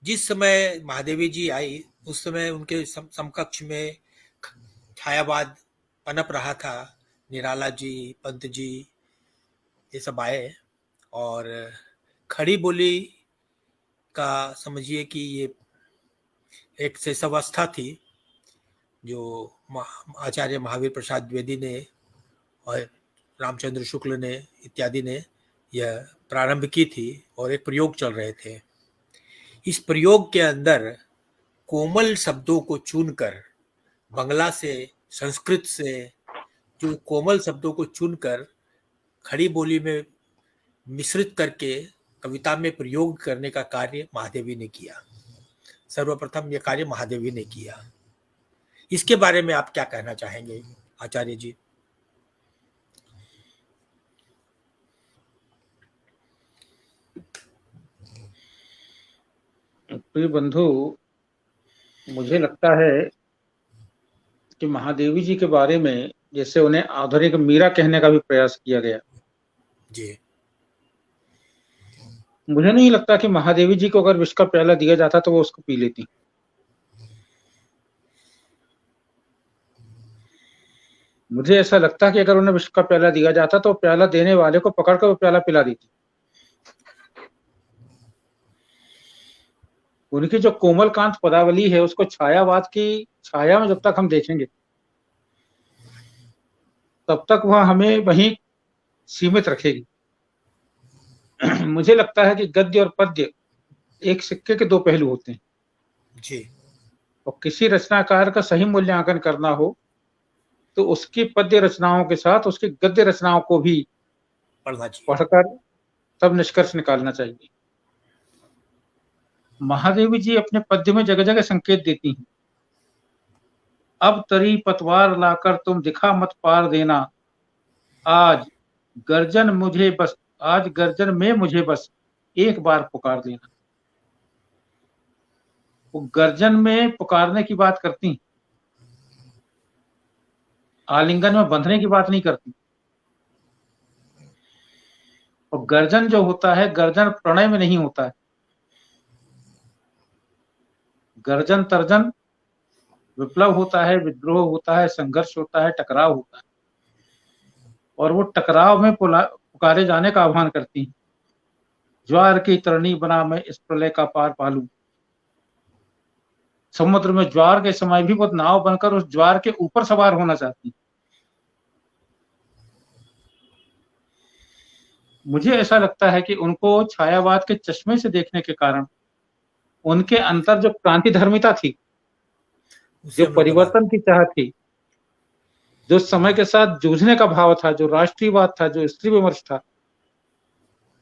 जिस समय महादेवी जी आई, उस समय उनके समकक्ष में छायावाद पनप रहा था। निराला जी, पंत जी, ये सब आए और खड़ी बोली का समझिए कि ये एक शेषावस्था थी जो आचार्य महावीर प्रसाद द्विवेदी ने और रामचंद्र शुक्ल ने इत्यादि ने यह प्रारंभ की थी और एक प्रयोग चल रहे थे। इस प्रयोग के अंदर कोमल शब्दों को चुनकर, बंगला से, संस्कृत से जो कोमल शब्दों को चुनकर खड़ी बोली में मिश्रित करके कविता में प्रयोग करने का कार्य महादेवी ने किया। सर्वप्रथम यह कार्य महादेवी ने किया। इसके बारे में आप क्या कहना चाहेंगे आचार्य जी? प्रिय बंधु, मुझे लगता है कि महादेवी जी के बारे में जैसे उन्हें आधुनिक मीरा कहने का भी प्रयास किया गया, जी मुझे नहीं लगता कि महादेवी जी को अगर विष का प्याला दिया जाता तो वो उसको पी लेती। मुझे ऐसा लगता कि अगर उन्हें विष का प्याला दिया जाता तो प्याला देने वाले को पकड़कर वो प्याला पिला देती। उनकी जो कोमल कांत पदावली है उसको छायावाद की छाया में जब तक हम देखेंगे तब तक वह हमें वहीं सीमित रखेगी। मुझे लगता है कि गद्य और पद्य एक सिक्के के दो पहलू होते हैं जी। और किसी रचनाकार का सही मूल्यांकन करना हो तो उसकी पद्य रचनाओं के साथ उसकी गद्य रचनाओं को भी पढ़ना चाहिए, पढ़कर तब निष्कर्ष निकालना चाहिए। महादेवी जी अपने पद्य में जगह जगह संकेत देती हैं। अब तरी पतवार लाकर तुम दिखा मत पार देना, आज गर्जन में मुझे बस एक बार पुकार देना। वो गर्जन में पुकारने की बात करती हैं, आलिंगन में बंधने की बात नहीं करती। और गर्जन जो होता है, गर्जन प्रणय में नहीं होता है। गर्जन तर्जन विप्लव होता है, विद्रोह होता है, संघर्ष होता है, टकराव होता है। और वो टकराव में पुकारे जाने का आह्वान करती हैं। ज्वार की तरणी बना मैं इस प्रलय का पार पालूं। समुद्र में ज्वार के समय भी वो नाव बनकर उस ज्वार के ऊपर सवार होना चाहती। मुझे ऐसा लगता है कि उनको छायावाद के चश्मे से देखने के कारण उनके अंदर जो क्रांति धर्मिता थी, जो परिवर्तन की चाह थी, जो समय के साथ जूझने का भाव था, जो राष्ट्रीयवाद था, जो स्त्री विमर्श था,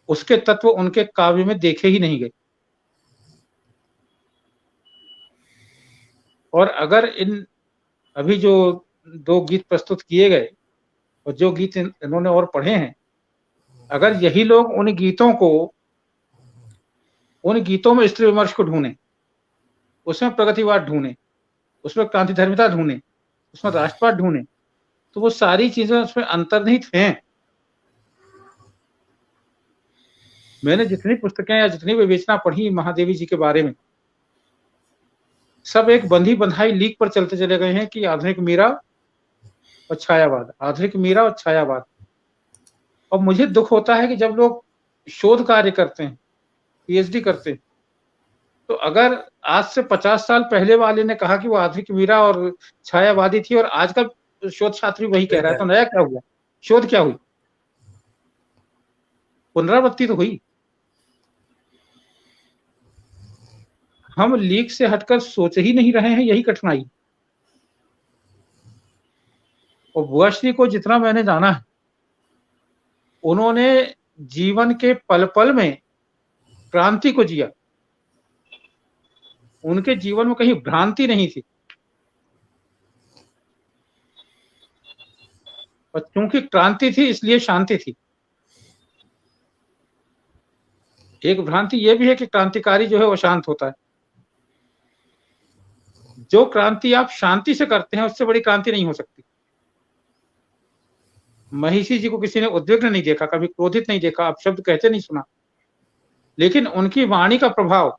उसके तत्व उनके काव्य में देखे ही नहीं गए। और अगर इन अभी जो दो गीत प्रस्तुत किए गए और जो गीत इन्होंने और पढ़े हैं, अगर यही लोग उन गीतों में स्त्री विमर्श को ढूंढे, उसमें प्रगतिवाद ढूंढे, उसमें क्रांति धर्मिता ढूंढे, उसमें राष्ट्रवाद ढूंढे, तो वो सारी चीजें उसमें अंतर्निहित हैं। मैंने जितनी पुस्तकें या जितनी विवेचना पढ़ी महादेवी जी के बारे में, सब एक बंधी बंधाई लीक पर चलते चले गए हैं कि आधुनिक मीरा और छायावाद, आधुनिक मीरा और छायावाद। और मुझे दुख होता है कि जब लोग शोध कार्य करते हैं, पीएचडी करते हैं, तो अगर आज से 50 साल पहले वाले ने कहा कि वो आधुनिक मीरा और छायावादी थी और आज का शोध छात्र वही कह रहा है, तो नया क्या हुआ? शोध क्या हुई? पुनरावृत्ति तो हुई। हम लीक से हटकर सोच ही नहीं रहे हैं, यही कठिनाई। और बुआश्री को जितना मैंने जाना है, उन्होंने जीवन के पल पल में क्रांति को जिया। उनके जीवन में कहीं भ्रांति नहीं थी। और चूंकि क्रांति थी इसलिए शांति थी। एक भ्रांति यह भी है कि क्रांतिकारी जो है वो शांत होता है। जो क्रांति आप शांति से करते हैं उससे बड़ी क्रांति नहीं हो सकती। महिषी जी को किसी ने उद्विग्न नहीं देखा, कभी क्रोधित नहीं देखा, आप शब्द कहते नहीं सुना, लेकिन उनकी वाणी का प्रभाव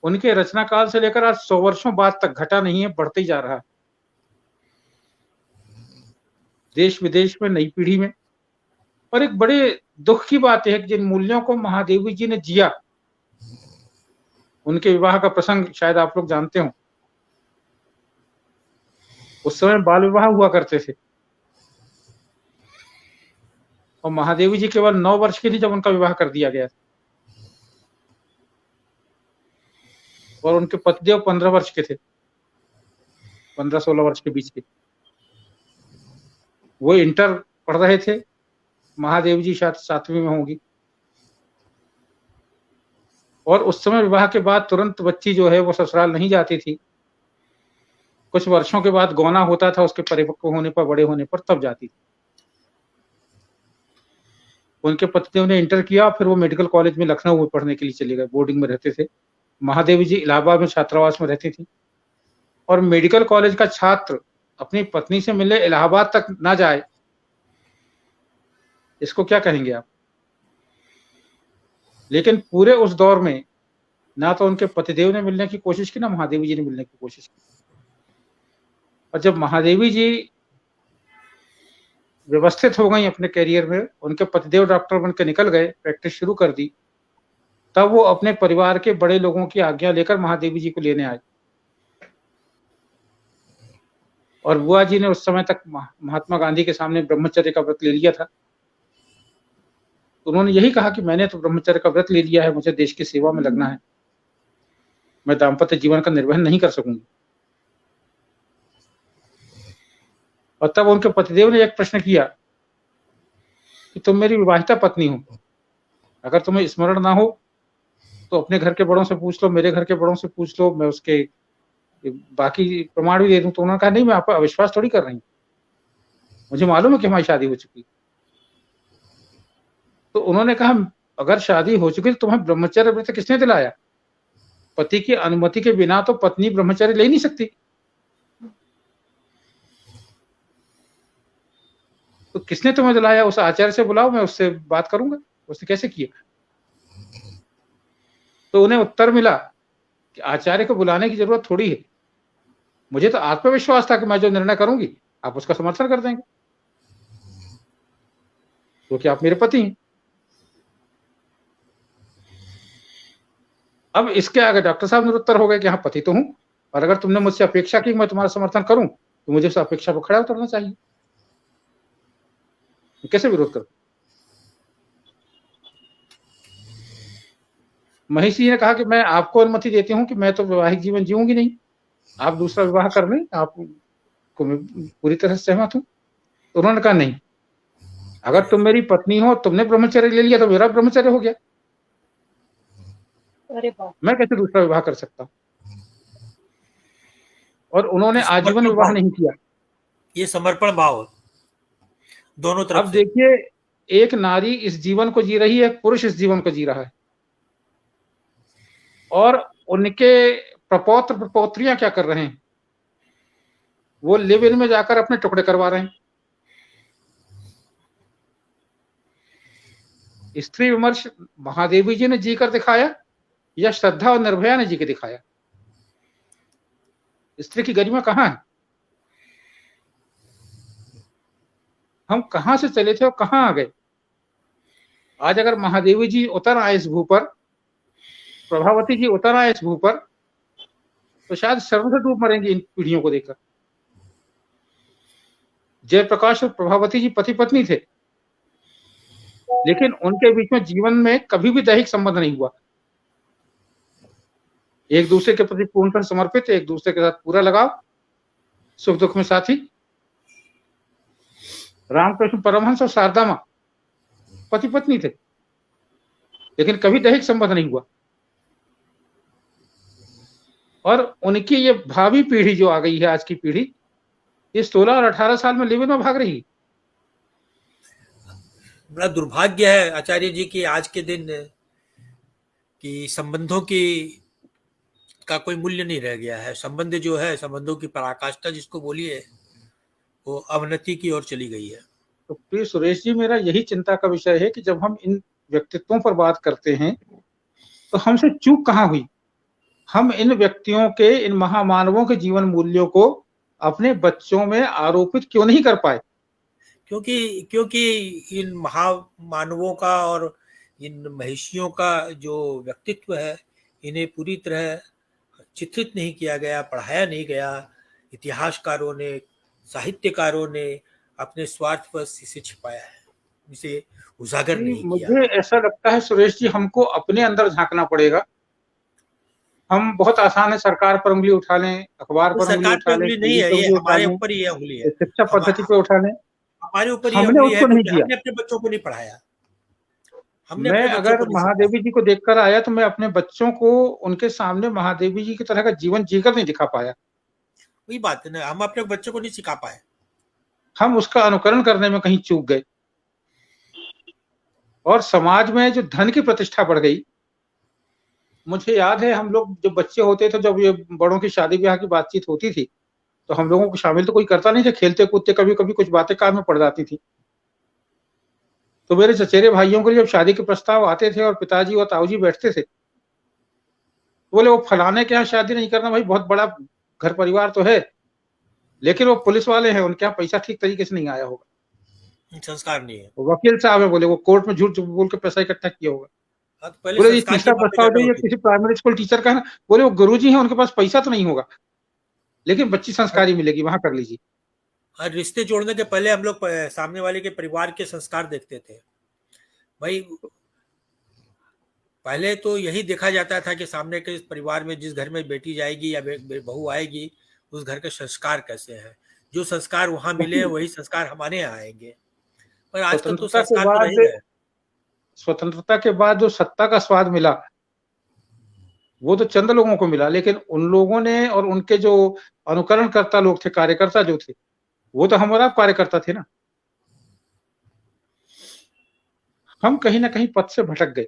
उनके रचना काल से लेकर आज 100 वर्षों बाद तक घटा नहीं है, बढ़ते ही जा रहा है। देश विदेश में, नई पीढ़ी में। और एक बड़े दुख की बात है कि जिन मूल्यों को महादेवी जी ने जिया, उनके विवाह का प्रसंग शायद आप लोग जानते हो। उस समय बाल विवाह हुआ करते थे और महादेवी जी केवल 9 वर्ष की थी जब उनका विवाह कर दिया गया, और उनके पतिदेव 15 वर्ष के थे, 15-16 वर्ष के बीच के। वो इंटर पढ़ रहे थे, महादेवी जी शायद 7वीं में होंगी। और उस समय विवाह के बाद तुरंत बच्ची जो है वो ससुराल नहीं जाती थी। कुछ वर्षों के बाद गौना होता था, उसके परिपक्व होने पर, बड़े होने पर, तब जाती थी। उनके पतिदेव ने इंटर किया, फिर वो मेडिकल कॉलेज में लखनऊ में पढ़ने के लिए चले गए, बोर्डिंग में रहते थे। महादेवी जी इलाहाबाद में छात्रावास में रहती थी, और मेडिकल कॉलेज का छात्र अपनी पत्नी से मिलने इलाहाबाद तक ना जाए, इसको क्या कहेंगे आप? लेकिन पूरे उस दौर में ना तो उनके पतिदेव ने मिलने की कोशिश की, ना महादेवी जी ने मिलने की कोशिश की। और जब महादेवी जी व्यवस्थित हो गई अपने करियर में, उनके पतिदेव डॉक्टर बनकर निकल गए, प्रैक्टिस शुरू कर दी, तब वो अपने परिवार के बड़े लोगों की आज्ञा लेकर महादेवी जी को लेने आए। और बुआ जी ने उस समय तक महात्मा गांधी के सामने ब्रह्मचर्य का व्रत ले लिया था। उन्होंने यही कहा कि मैंने तो ब्रह्मचर्य का व्रत ले लिया है, मुझे देश की सेवा में लगना है, मैं दाम्पत्य जीवन का निर्वहन नहीं कर सकूंगी। और तब उनके पतिदेव ने एक प्रश्न किया कि तुम मेरी विवाहिता पत्नी हो, अगर तुम्हें स्मरण ना हो तो अपने घर के बड़ों से पूछ लो, मेरे घर के बड़ों से पूछ लो, मैं उसके बाकी प्रमाण भी दे दूं। तो उन्होंने कहा नहीं, मैं आप पर अविश्वास थोड़ी कर रही हूँ, मुझे मालूम है कि हमारी शादी हो चुकी। तो उन्होंने कहा अगर शादी हो चुकी तो तुम्हें ब्रह्मचर्य व्रत किसने दिलाया? पति की अनुमति के बिना तो पत्नी ब्रह्मचर्य ले नहीं सकती। तो किसने तुम्हें दिलाया? उस आचार्य से बुलाओ, मैं उससे बात करूंगा, उसने कैसे किया। तो उन्हें उत्तर मिला कि आचार्य को बुलाने की जरूरत थोड़ी है, मुझे तो आत्मविश्वास था कि मैं जो निर्णय करूंगी आप उसका समर्थन कर देंगे, क्योंकि आप मेरे पति हैं। अब इसके आगे डॉक्टर साहब निरुत्तर हो गए कि हाँ पति तो हूं, और अगर तुमने मुझसे अपेक्षा की मैं तुम्हारा समर्थन करूं तो मुझे उस अपेक्षा को खड़ा उतरना चाहिए, कैसे विरोध करूं। महिषी ने कहा कि मैं आपको अनुमति देती हूं कि मैं तो वैवाहिक जीवन जीऊंगी नहीं, आप दूसरा विवाह कर लें, आपको मैं पूरी तरह से सहमत हूं। तो उन्होंने कहा नहीं, अगर तुम मेरी पत्नी हो, तुमने ब्रह्मचर्य ले लिया तो मेरा ब्रह्मचर्य हो गया, अरे बाप, मैं कैसे दूसरा विवाह कर सकता हूं। और उन्होंने आजीवन विवाह नहीं किया। ये समर्पण भाव दोनों तरफ अब देखिए, एक नारी इस जीवन को जी रही है, एक पुरुष इस जीवन को जी रहा है, और उनके प्रपौत्र प्रपौत्रियां क्या कर रहे हैं? वो लिव इन में जाकर अपने टुकड़े करवा रहे हैं। स्त्री विमर्श महादेवी जी ने जी कर दिखाया या श्रद्धा और निर्भया ने जी के दिखाया? स्त्री की गरिमा कहाँ है? हम कहां से चले थे और कहां आ गए? आज अगर महादेवी जी उतर आए इस भू पर, प्रभावती जी उतर आए इस भू पर, तो शायद शर्म से डूब मरेंगे इन पीढ़ियों को देखकर। जयप्रकाश और प्रभावती जी पति पत्नी थे, लेकिन उनके बीच में जीवन में कभी भी दैहिक संबंध नहीं हुआ। एक दूसरे के प्रति पूर्णतः समर्पित, एक दूसरे के साथ पूरा लगाव, सुख दुख में साथी। रामकृष्ण परमहंस और शारदा मां पति पत्नी थे, लेकिन कभी दैहिक संबंध नहीं हुआ। और उनकी ये भावी पीढ़ी जो आ गई है, आज की पीढ़ी, ये 16 और 18 साल में लिव इन में भाग रही है। बड़ा दुर्भाग्य है आचार्य जी की आज के दिन कि संबंधों की का कोई मूल्य नहीं रह गया है। संबंध जो है, संबंधों की पराकाष्ठा जिसको बोलिए, वो अवनति की ओर चली गई है। तो प्रिय सुरेश जी, मेरा यही चिंता का विषय है कि जब हम इन व्यक्तित्वों पर बात करते हैं तो हमसे चूक कहाँ हुई? हम इन व्यक्तियों के, इन महामानवों के जीवन मूल्यों को अपने बच्चों में आरोपित क्यों नहीं कर पाए? क्योंकि इन महामानवों का और इन महिषियों का जो व्यक्तित्व है, इन्हें पूरी तरह चित्रित नहीं किया गया, पढ़ाया नहीं गया। इतिहासकारों ने, साहित्यकारों ने अपने स्वार्थ पर इसे छिपाया है, इसे उजागर नहीं किया। मुझे ऐसा लगता है सुरेश जी, हमको अपने अंदर झांकना पड़ेगा। हम बहुत आसान है सरकार पर उंगली उठा लें, अखबार पर उंगली उठा लें, नहीं है, ये हमारे ऊपर ही उंगली है, शिक्षा पद्धति पे उठा लें, हमारे ऊपर हमने उसको नहीं किया। हमने अपने बच्चों को नहीं पढ़ाया। मैं अगर महादेवी जी को देखकर आया तो मैं अपने बच्चों को उनके सामने महादेवी जी की तरह का जीवन जीकर नहीं दिखा पाया। वही बात है ना, हम अपने बच्चों को नहीं सिखा पाए, हम उसका अनुकरण करने में कहीं चूक गए। और समाज में जो धन की प्रतिष्ठा बढ़ गई। मुझे याद है हम लोग जब बच्चे होते थे, जब ये बड़ों की शादी ब्याह की बातचीत होती थी, तो हम लोगों को शामिल तो कोई करता नहीं था, खेलते कूदते कभी कभी कुछ बातें कान में पड़ जाती थी। तो मेरे चचेरे भाइयों के लिए जब शादी के प्रस्ताव आते थे और पिताजी और ताऊजी बैठते थे, बोले वो फलाने के यहाँ शादी नहीं करना भाई, बहुत बड़ा घर परिवार तो है, लेकिन वो पुलिस वाले हैं, उनके यहाँ पैसा ठीक तरीके से नहीं आया होगा, संस्कार नहीं है। वो वकील साहब है, बोले वो कोर्ट में झूठ बोल के पैसा इकट्ठा किया होगा। हाँ, तो पहले बोले ये संस्कार की तीसरा बातें प्रस्ताव ज्यादा जो ये होती किसी थी। प्राइमरी स्कूल टीचर का है ना, बोले वो गुरुजी हैं, उनके पास पैसा तो नहीं होगा, लेकिन बच्ची संस्कारी मिलेगी, वहां कर लीजिए। और रिश्ते जोड़ने के पहले हम लोग सामने वाले के परिवार के संस्कार देखते थे भाई। पहले तो यही देखा जाता था कि सामने के परिवार में जिस घर में बेटी जाएगी या बहू आएगी, उस घर के संस्कार कैसे हैं। जो संस्कार वहां मिले हैं वही संस्कार हमारे यहाँ आएंगे। पर आजकल तो संस्कार तो रह गए। स्वतंत्रता के बाद जो सत्ता का स्वाद मिला वो तो चंद लोगों को मिला, लेकिन उन लोगों ने और उनके जो अनुकरणकर्ता लोग थे, कार्यकर्ता जो थे, वो तो हम और आप कार्यकर्ता थे ना। हम कहीं ना कहीं पथ से भटक गए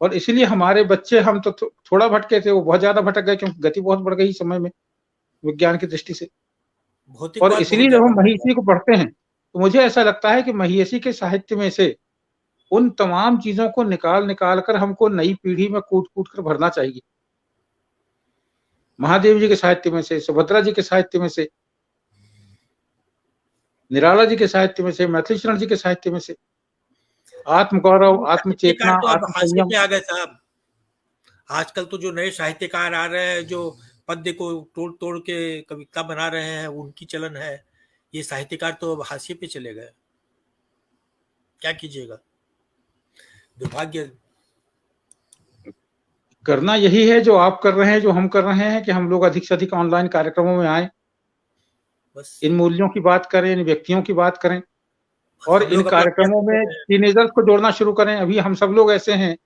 और इसीलिए हमारे बच्चे, हम तो थोड़ा भटके थे, वो बहुत ज्यादा भटक गए, क्योंकि गति बहुत बढ़ गई समय में विज्ञान की दृष्टि से। और इसीलिए जब हम महिषी को पढ़ते हैं तो मुझे ऐसा लगता है कि महिषी के साहित्य में से उन तमाम चीजों को निकाल कर हमको नई पीढ़ी में कूट कर भरना चाहिए। महादेव जी के साहित्य में से, सुभद्रा जी के साहित्य में से, निराला जी के साहित्य में से, मैथिली शरण जी के साहित्य में से आत्मगौरव, आत्मचेतना, आत्मसंयम पे आ गए साहब। आजकल तो जो नए साहित्यकार आ रहे हैं, जो पद्य को तोड़ तोड़ के कविता बना रहे हैं, उनकी चलन है। ये साहित्यकार तो अब हाशिए पे चले गए, क्या कीजिएगा, दुर्भाग्य। करना यही है जो आप कर रहे हैं, जो हम कर रहे हैं, कि हम लोग अधिक से अधिक ऑनलाइन कार्यक्रमों में आए, बस इन मूल्यों की बात करें, इन व्यक्तियों की बात करें, और इन कार्यक्रमों में टीनेजर्स को जोड़ना शुरू करें। अभी हम सब लोग ऐसे हैं,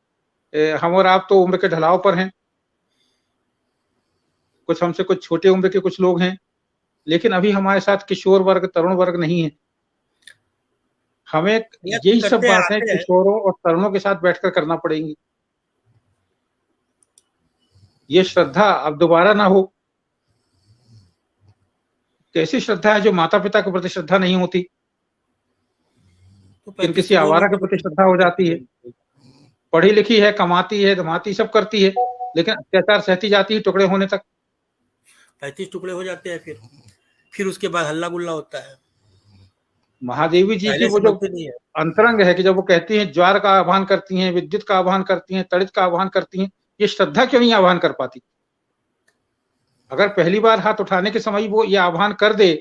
हम और आप तो उम्र के ढलाव पर हैं, कुछ हमसे कुछ छोटे उम्र के कुछ लोग हैं, लेकिन अभी हमारे साथ किशोर वर्ग, तरुण वर्ग नहीं है। हमें यही सब बातें किशोरों और तरुणों के साथ बैठकर करना पड़ेंगी। ये श्रद्धा अब दोबारा ना हो। कैसी श्रद्धा है जो माता पिता के प्रति श्रद्धा नहीं होती, तो किसी आवारा के प्रति श्रद्धा हो जाती है। पढ़ी लिखी है, कमाती है, धमाती, सब करती है, लेकिन अत्याचार सहती जाती है टुकड़े होने तक। 35 टुकड़े हो जाते हैं, फिर उसके बाद हल्ला गुल्ला होता है। महादेवी जी की वो जो अंतरंग है कि जब वो कहती हैं, ज्वार का आह्वान करती हैं, विद्युत का आह्वान करती हैं, तड़ित का आह्वान करती हैं, ये श्रद्धा क्यों नहीं आह्वान कर पाती? अगर पहली बार हाथ उठाने के समय वो ये आह्वान कर दे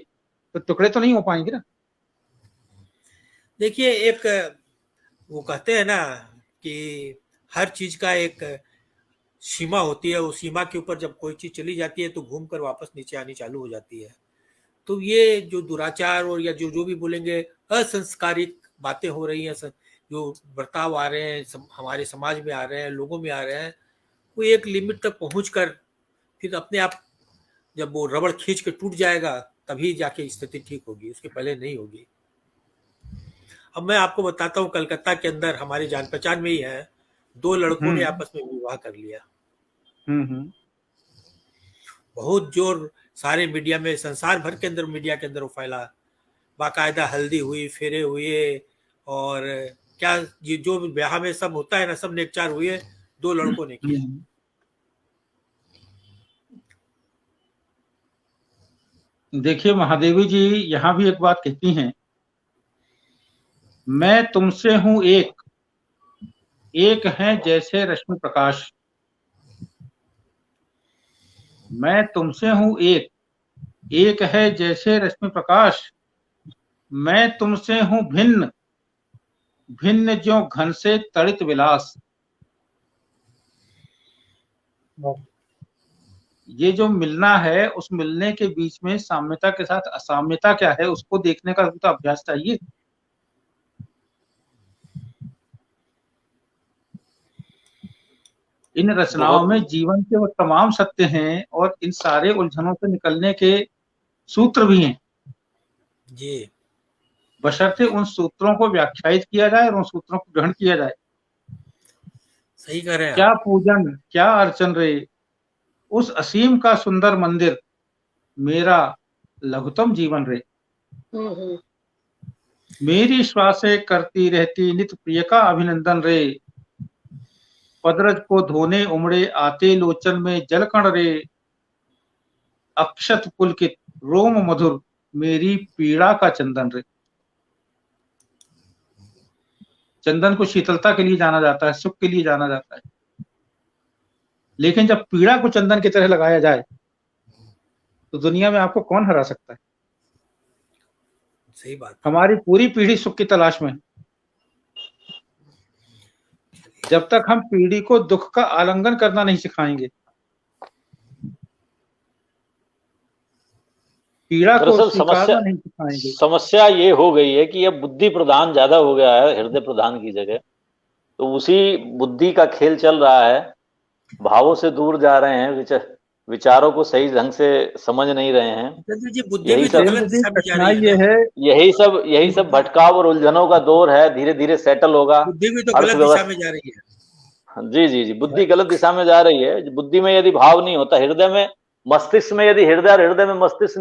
तो टुकड़े तो नहीं हो पाएंगे ना। देखिए, एक वो कहते हैं ना कि हर चीज का एक सीमा होती है, उस सीमा के ऊपर जब कोई चीज चली जाती है तो घूमकर वापस नीचे आनी चालू हो जाती है। तो ये जो दुराचार और या जो भी बोलेंगे असंस्कारिक बातें हो रही हैं, जो बर्ताव आ रहे हैं हमारे समाज में आ रहे हैं, लोगों में आ रहे हैं, वो एक लिमिट तक पहुंचकर फिर अपने आप जब वो रबड़ खींच के टूट जाएगा तभी जाके स्थिति ठीक होगी, उसके पहले नहीं होगी। अब मैं आपको बताता हूँ, कलकत्ता के अंदर हमारे जान पहचान में ही है, 2 लड़कों ने आपस में विवाह कर लिया। बहुत जोर सारे मीडिया में, संसार भर के अंदर, मीडिया के अंदर वो फैला। बाकायदा हल्दी हुई, फेरे हुए, और क्या जो ब्याह में सब होता है ना, सब नेकचार हुए, 2 लड़कों ने किया। देखिए, महादेवी जी यहाँ भी एक बात कहती हैं, मैं तुमसे हूं एक, एक है जैसे रश्मि प्रकाश। मैं तुमसे हूं एक, एक है जैसे रश्मि प्रकाश। मैं तुमसे हूं भिन्न, भिन्न ज्यों घन से तड़ित विलास। ये जो मिलना है, उस मिलने के बीच में साम्यता के साथ असाम्यता क्या है, उसको देखने का तो अभ्यास चाहिए। इन रचनाओं में जीवन के वो तमाम सत्य हैं और इन सारे उलझनों से निकलने के सूत्र भी हैं जी। बशर्ते उन सूत्रों को व्याख्यायित किया जाए और उन सूत्रों को ग्रहण किया जाए। सही कह रहे हैं क्या पूजन, क्या अर्चन रे, उस असीम का सुंदर मंदिर, मेरा लघुतम जीवन रे। मेरी श्वासें करती रहती नित प्रिय का अभिनंदन रे, पदरज को धोने उमड़े आते लोचन में जलकण रे, अक्षत पुलकित रोम मधुर, मेरी पीड़ा का चंदन रे। चंदन को शीतलता के लिए जाना जाता है, सुख के लिए जाना जाता है, लेकिन जब पीड़ा को चंदन की तरह लगाया जाए तो दुनिया में आपको कौन हरा सकता है। सही बात। हमारी पूरी पीढ़ी सुख की तलाश में है। जब तक हम पीढ़ी को दुख का आलिंगन करना नहीं सिखाएंगे, पीड़ा को स्वीकारना नहीं सिखाएंगे। समस्या ये हो गई है कि अब बुद्धि प्रधान ज्यादा हो गया है हृदय प्रधान की जगह। तो उसी बुद्धि का खेल चल रहा है, भावों से दूर जा रहे हैं, विचारों को सही ढंग से समझ नहीं रहे हैं। यही सब भटकाव और उलझनों का दौर है, धीरे धीरे सेटल होगा। बुद्धि भी तो गलत दिशा में जा रही है। जी, बुद्धि गलत दिशा में जा रही है। बुद्धि में यदि भाव नहीं होता, हृदय में, मस्तिष्क में यदि हृदय में मस्तिष्क